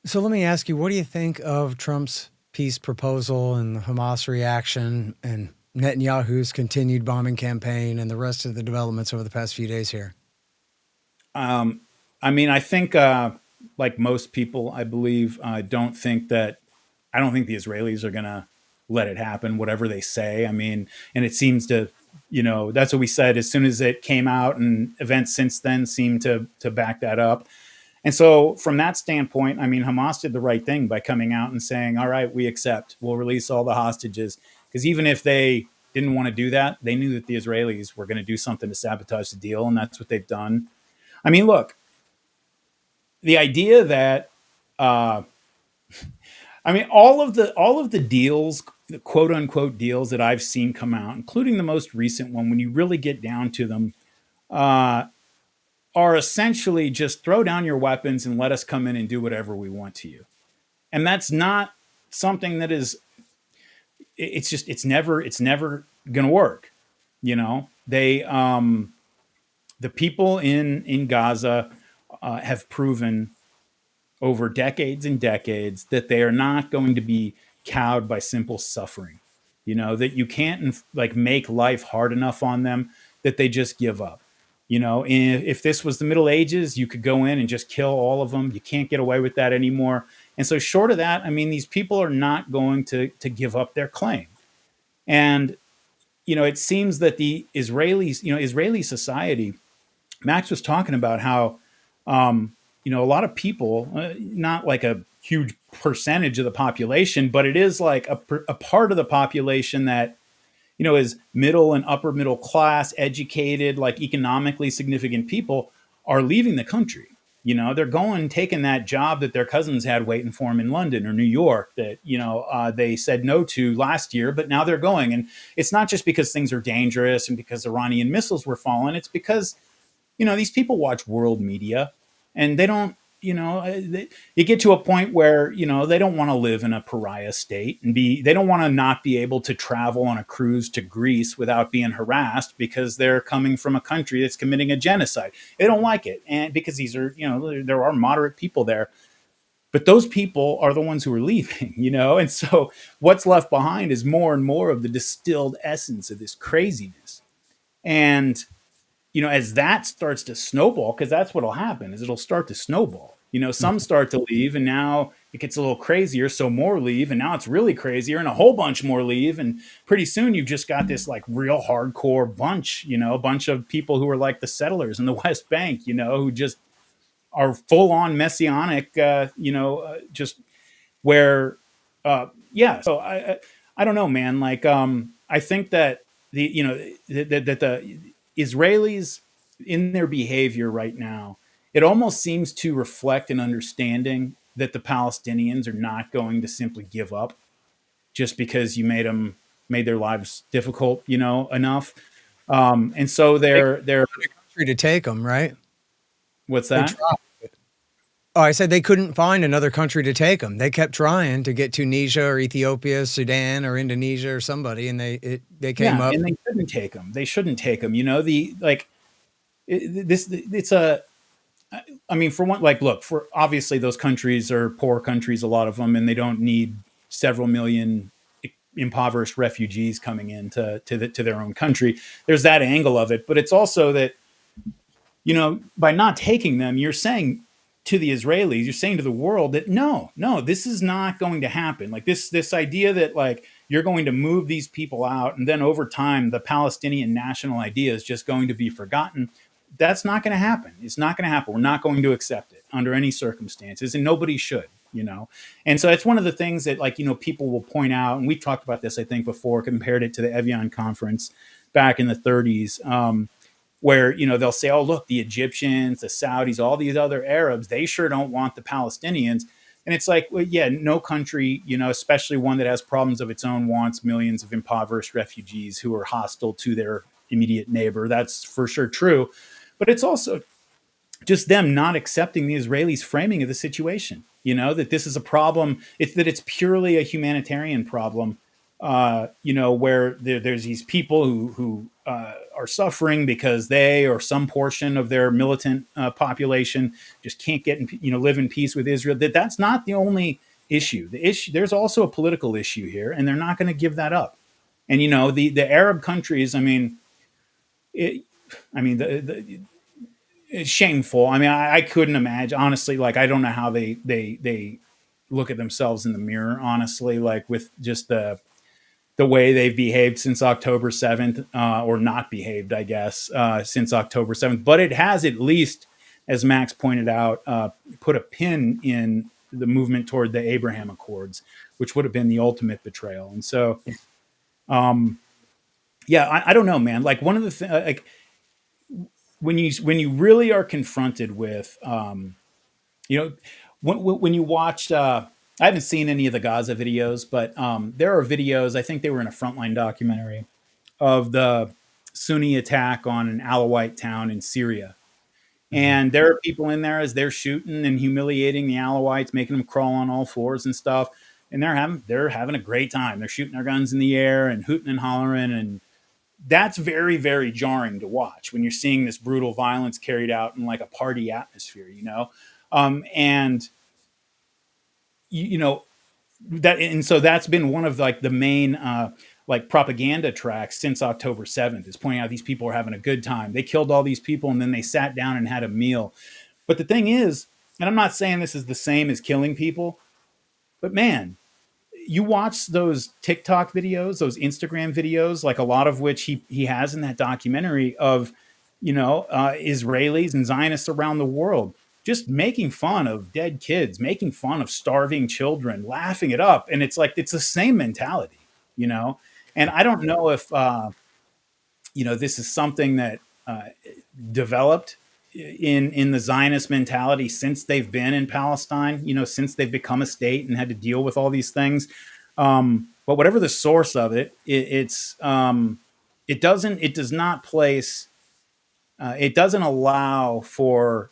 so let me ask you, what do you think of Trump's peace proposal and the Hamas reaction and Netanyahu's continued bombing campaign and the rest of the developments over the past few days here? I mean, I think, like most people, I believe, I don't think the Israelis are going to let it happen, whatever they say. I mean, and it seems to, that's what we said as soon as it came out, and events since then seem to back that up. And so, from that standpoint, I mean, Hamas did the right thing by coming out and saying, all right, we accept, we'll release all the hostages. Because even if they didn't want to do that, they knew that the Israelis were going to do something to sabotage the deal, and that's what they've done. I mean, look, the idea that all of the deals, the quote unquote deals that I've seen come out, including the most recent one, when you really get down to them, are essentially just throw down your weapons and let us come in and do whatever we want to you. And that's not something that is. It's never going to work. The people in Gaza have proven over decades and decades that they are not going to be cowed by simple suffering. That you can't like make life hard enough on them that they just give up. If this was the Middle Ages, you could go in and just kill all of them. You can't get away with that anymore. And so, short of that, I mean, these people are not going to give up their claim. And it seems that the Israelis, Israeli society, Max was talking about how, a lot of people, not like a huge percentage of the population, but it is like a part of the population that, is middle and upper middle class, educated, like economically significant people, are leaving the country. They're going, taking that job that their cousins had waiting for them in London or New York that, they said no to last year, but now they're going. And it's not just because things are dangerous and because Iranian missiles were falling. It's because, these people watch world media and they don't, you get to a point where, they don't want to live in a pariah state and they don't want to not be able to travel on a cruise to Greece without being harassed because they're coming from a country that's committing a genocide. They don't like it. And because these are, there are moderate people there, but those people are the ones who are leaving, And so what's left behind is more and more of the distilled essence of this craziness. And as that starts to snowball, because that's what'll happen is it'll start to snowball. Some start to leave and now it gets a little crazier. So more leave and now it's really crazier and a whole bunch more leave. And pretty soon you've just got this like real hardcore bunch, a bunch of people who are like the settlers in the West Bank, who just are full on messianic, just where, yeah. So I don't know, man. Like, I think that the Israelis in their behavior right now, it almost seems to reflect an understanding that the Palestinians are not going to simply give up just because you made their lives difficult, enough. And so They they're couldn't find a country to take them, right? what's They that? tried. Oh, I said they couldn't find another country to take them. They kept trying to get Tunisia or Ethiopia, Sudan or Indonesia or somebody, and they came Yeah, up. and they shouldn't take them. They shouldn't take them. The like this. It's a. I mean, for one, like, look, for obviously those countries are poor countries, a lot of them, and they don't need several million impoverished refugees coming in to their own country. There's that angle of it, but it's also that by not taking them, you're saying to the Israelis, you're saying to the world that no, this is not going to happen. Like this idea that like you're going to move these people out and then over time the Palestinian national idea is just going to be forgotten. That's not going to happen. It's not going to happen. We're not going to accept it under any circumstances, and nobody should. And so it's one of the things that like people will point out, and we've talked about this I think before, compared it to the Evian conference back in the 30s. Where they'll say, oh look, the Egyptians, the Saudis, all these other Arabs, they sure don't want the Palestinians. And it's like, well, yeah, no country, especially one that has problems of its own, wants millions of impoverished refugees who are hostile to their immediate neighbor. That's for sure true. But it's also just them not accepting the Israelis' framing of the situation. That this is a problem. It's purely a humanitarian problem. Where there's these people who are suffering because they or some portion of their militant population just can't get live in peace with Israel. That's not the only issue. There's also a political issue here, and they're not going to give that up. And the Arab countries. I mean, it's shameful. I mean, I couldn't imagine, honestly. Like, I don't know how they look at themselves in the mirror, honestly. Like with just the way they've behaved since October 7th, or not behaved, I guess, since October 7th. But it has at least, as Max pointed out, put a pin in the movement toward the Abraham Accords, which would have been the ultimate betrayal. And so, yeah, I don't know, man. Like one of the things, like when you really are confronted with, you know, when you watched, I haven't seen any of the Gaza videos, but there are videos. I think they were in a Frontline documentary of the Sunni attack on an Alawite town in Syria. And there are people in there as they're shooting and humiliating the Alawites, making them crawl on all fours and stuff. And they're having a great time. They're shooting their guns in the air and hooting and hollering. And that's very, very jarring to watch when you're seeing this brutal violence carried out in like a party atmosphere. And you know that, and so that's been one of like the main like propaganda tracks since October 7th, is pointing out these people are having a good time. They killed all these people and then they sat down and had a meal. But the thing is, and I'm not saying this is the same as killing people, but man, you watch those TikTok videos, those Instagram videos, like a lot of which he has in that documentary of, Israelis and Zionists around the world just making fun of dead kids, making fun of starving children, laughing it up. And it's like, it's the same mentality. And I don't know if, this is something that developed, in the Zionist mentality since they've been in Palestine, since they've become a state and had to deal with all these things. But whatever the source of it, it does not place, it doesn't allow for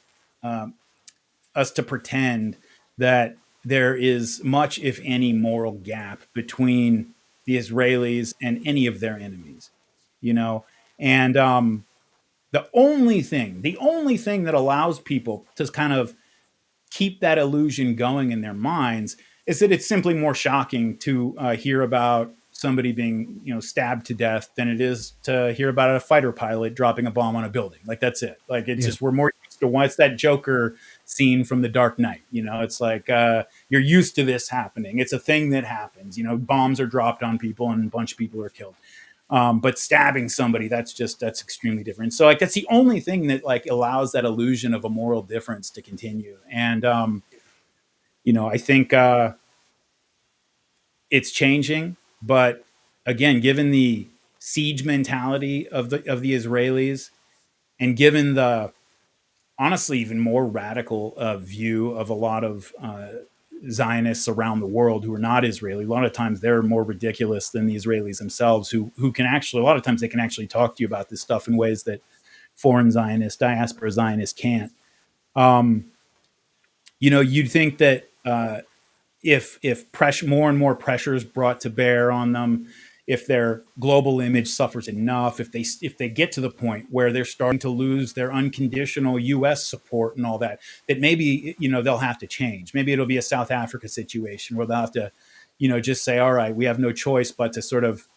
us to pretend that there is much, if any, moral gap between the Israelis and any of their enemies, and the only thing that allows people to kind of keep that illusion going in their minds is that it's simply more shocking to hear about somebody being stabbed to death than it is to hear about a fighter pilot dropping a bomb on a building. Like, that's it. Like, it's just, we're more used to it's that Joker scene from The Dark Knight. It's like you're used to this happening. It's a thing that happens. Bombs are dropped on people and a bunch of people are killed. But stabbing somebody, that's extremely different. So like, that's the only thing that like allows that illusion of a moral difference to continue. And I think it's changing, but again, given the siege mentality of the Israelis, and given the honestly even more radical view of a lot of Zionists around the world who are not Israeli, a lot of times they're more ridiculous than the Israelis themselves, who can actually, a lot of times they can actually talk to you about this stuff in ways that foreign Zionists, diaspora Zionists can't. You'd think that if pressure, more and more pressure is brought to bear on them, if their global image suffers enough, if they get to the point where they're starting to lose their unconditional U.S. support and all that, that maybe they'll have to change. Maybe it'll be a South Africa situation where they'll have to just say, all right, we have no choice but to sort of.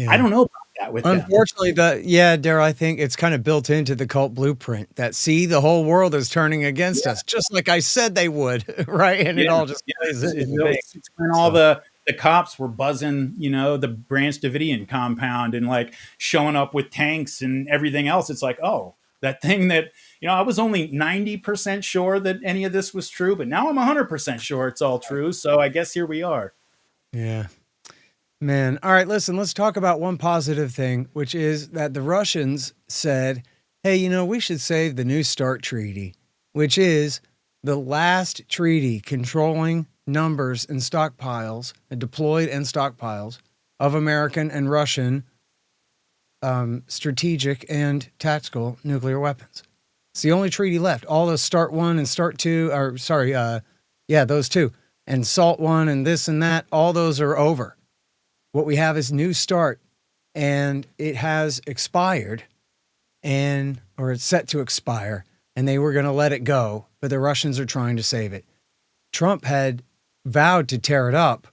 I don't know about that with them. Unfortunately, Daryl, I think it's kind of built into the cult blueprint that, see, the whole world is turning against us, just like I said they would, right? And it all just plays it's when all the cops were buzzing, the Branch Davidian compound and like showing up with tanks and everything else. It's like, oh, that thing that, I was only 90% sure that any of this was true, but now I'm 100% sure it's all true. So I guess here we are. Yeah. Man, all right, listen, let's talk about one positive thing, which is that the Russians said, hey, we should save the New START Treaty, which is the last treaty controlling numbers and stockpiles, deployed and stockpiles of American and Russian strategic and tactical nuclear weapons. It's the only treaty left. All the START 1 and START 2, those two, and SALT 1 and this and that, all those are over. What we have is New START, and it has expired, or it's set to expire, and they were going to let it go, but the Russians are trying to save it. Trump had vowed to tear it up,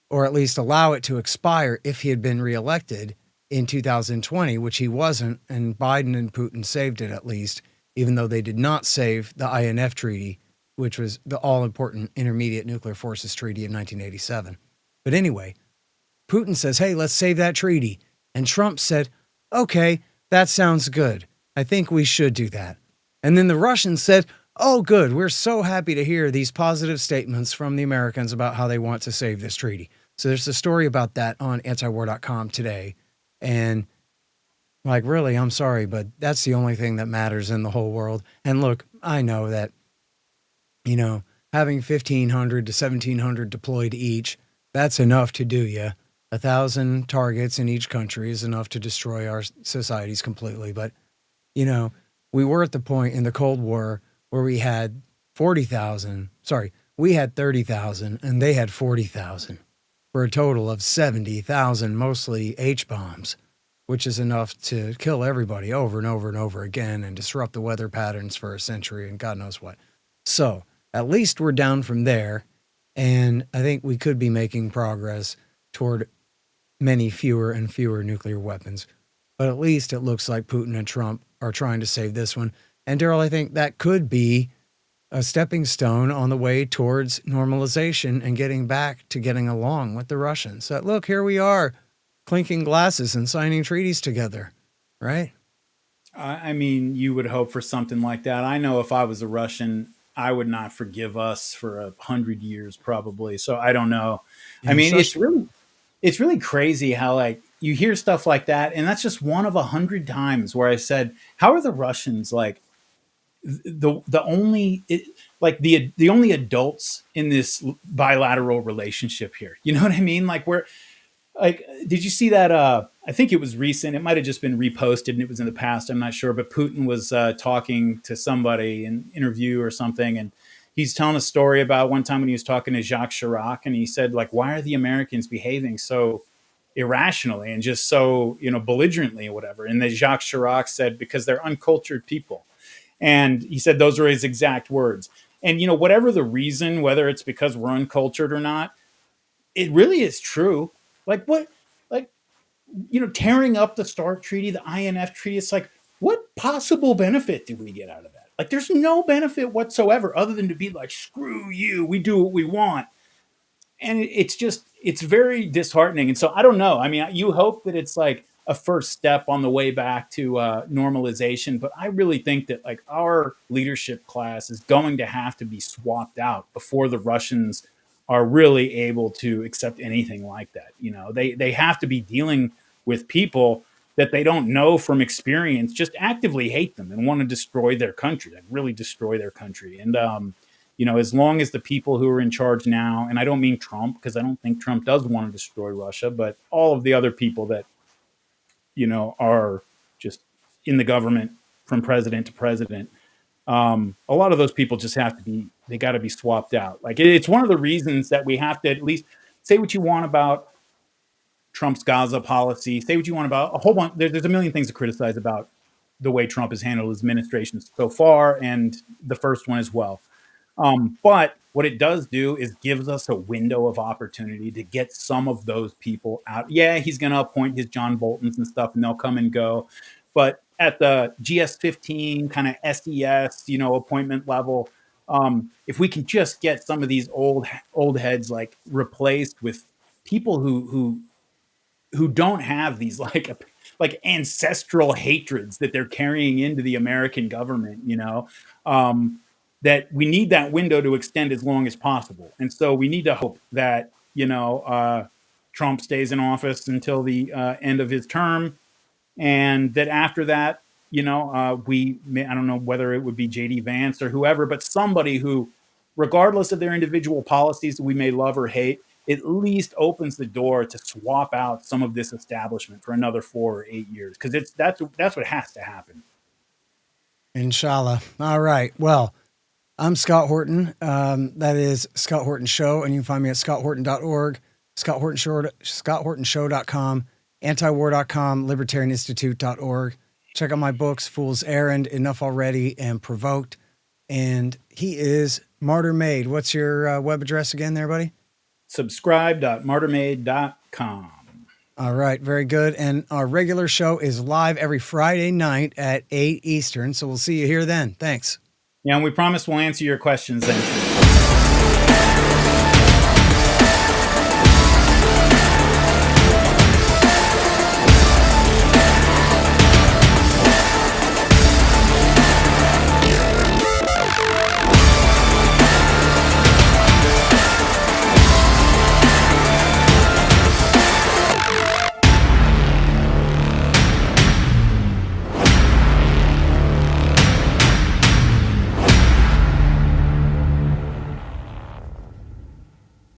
or at least allow it to expire if he had been reelected in 2020, which he wasn't, and Biden and Putin saved it at least, even though they did not save the INF Treaty, which was the all-important Intermediate Nuclear Forces Treaty of 1987. But anyway, Putin says, hey, let's save that treaty. And Trump said, okay, that sounds good. I think we should do that. And then the Russians said, oh, good. We're so happy to hear these positive statements from the Americans about how they want to save this treaty. So there's a story about that on antiwar.com today. And like, really, I'm sorry, but that's the only thing that matters in the whole world. And look, I know that, having 1,500 to 1,700 deployed each, that's enough to do you. 1,000 targets in each country is enough to destroy our societies completely. But, we were at the point in the Cold War where we had 30,000 and they had 40,000 for a total of 70,000, mostly H-bombs, which is enough to kill everybody over and over and over again and disrupt the weather patterns for a century and God knows what. So at least we're down from there. And I think we could be making progress toward many fewer and fewer nuclear weapons. But at least it looks like Putin and Trump are trying to save this one. And Daryl, I think that could be a stepping stone on the way towards normalization and getting back to getting along with the Russians. So look, here we are, clinking glasses and signing treaties together, right? I mean, you would hope for something like that. I know if I was a Russian, I would not forgive us for 100 years probably. So I don't know. I mean, it's really crazy how like you hear stuff like that. And that's just one of 100 times where I said, how are the Russians like the only the only adults in this bilateral relationship here. You know what I mean? Like we're like, did you see that? I think it was recent. It might have just been reposted and it was in the past. I'm not sure. But Putin was talking to somebody in an interview or something. And he's telling a story about one time when he was talking to Jacques Chirac. And he said, like, why are the Americans behaving so irrationally and just so, belligerently or whatever? And then Jacques Chirac said, because they're uncultured people. And he said those are his exact words. And, whatever the reason, whether it's because we're uncultured or not, it really is true. Like what, like, tearing up the START treaty, the INF treaty, it's like, what possible benefit do we get out of that? Like, there's no benefit whatsoever other than to be like, screw you, we do what we want. And it's very disheartening. And so I don't know. I mean, you hope that it's like a first step on the way back to normalization. But I really think that like our leadership class is going to have to be swapped out before the Russians are really able to accept anything like that. They have to be dealing with people that they don't know from experience, just actively hate them and want to destroy their country, like really destroy their country. And, as long as the people who are in charge now, and I don't mean Trump, because I don't think Trump does want to destroy Russia, but all of the other people that, are just in the government from president to president, a lot of those people just they got to be swapped out. Like it's one of the reasons that we have to at least say what you want about Trump's Gaza policy, say what you want about a whole bunch. There's a million things to criticize about the way Trump has handled his administration so far, and the first one as well. But what it does do is gives us a window of opportunity to get some of those people out. Yeah, he's going to appoint his John Boltons and stuff, and they'll come and go. But at the GS-15 kind of SES, appointment level, if we can just get some of these old heads like replaced with people who don't have these like ancestral hatreds that they're carrying into the American government, that we need that window to extend as long as possible. And so we need to hope that, Trump stays in office until the end of his term. And that after that, I don't know whether it would be JD Vance or whoever, but somebody who, regardless of their individual policies that we may love or hate, at least opens the door to swap out some of this establishment for another 4 or 8 years. Because that's what has to happen. Inshallah. All right. Well, I'm Scott Horton. That is Scott Horton Show, and you can find me at scotthorton.org, scotthortonshow.com, antiwar.com, libertarianinstitute.org. Check out my books, Fool's Errand, Enough Already, and Provoked. And he is Martyr Made. What's your web address again there, buddy? Subscribe.martyrmade.com. All right, very good. And our regular show is live every Friday night at 8 Eastern, so we'll see you here then. Thanks. Yeah, and we promise we'll answer your questions then.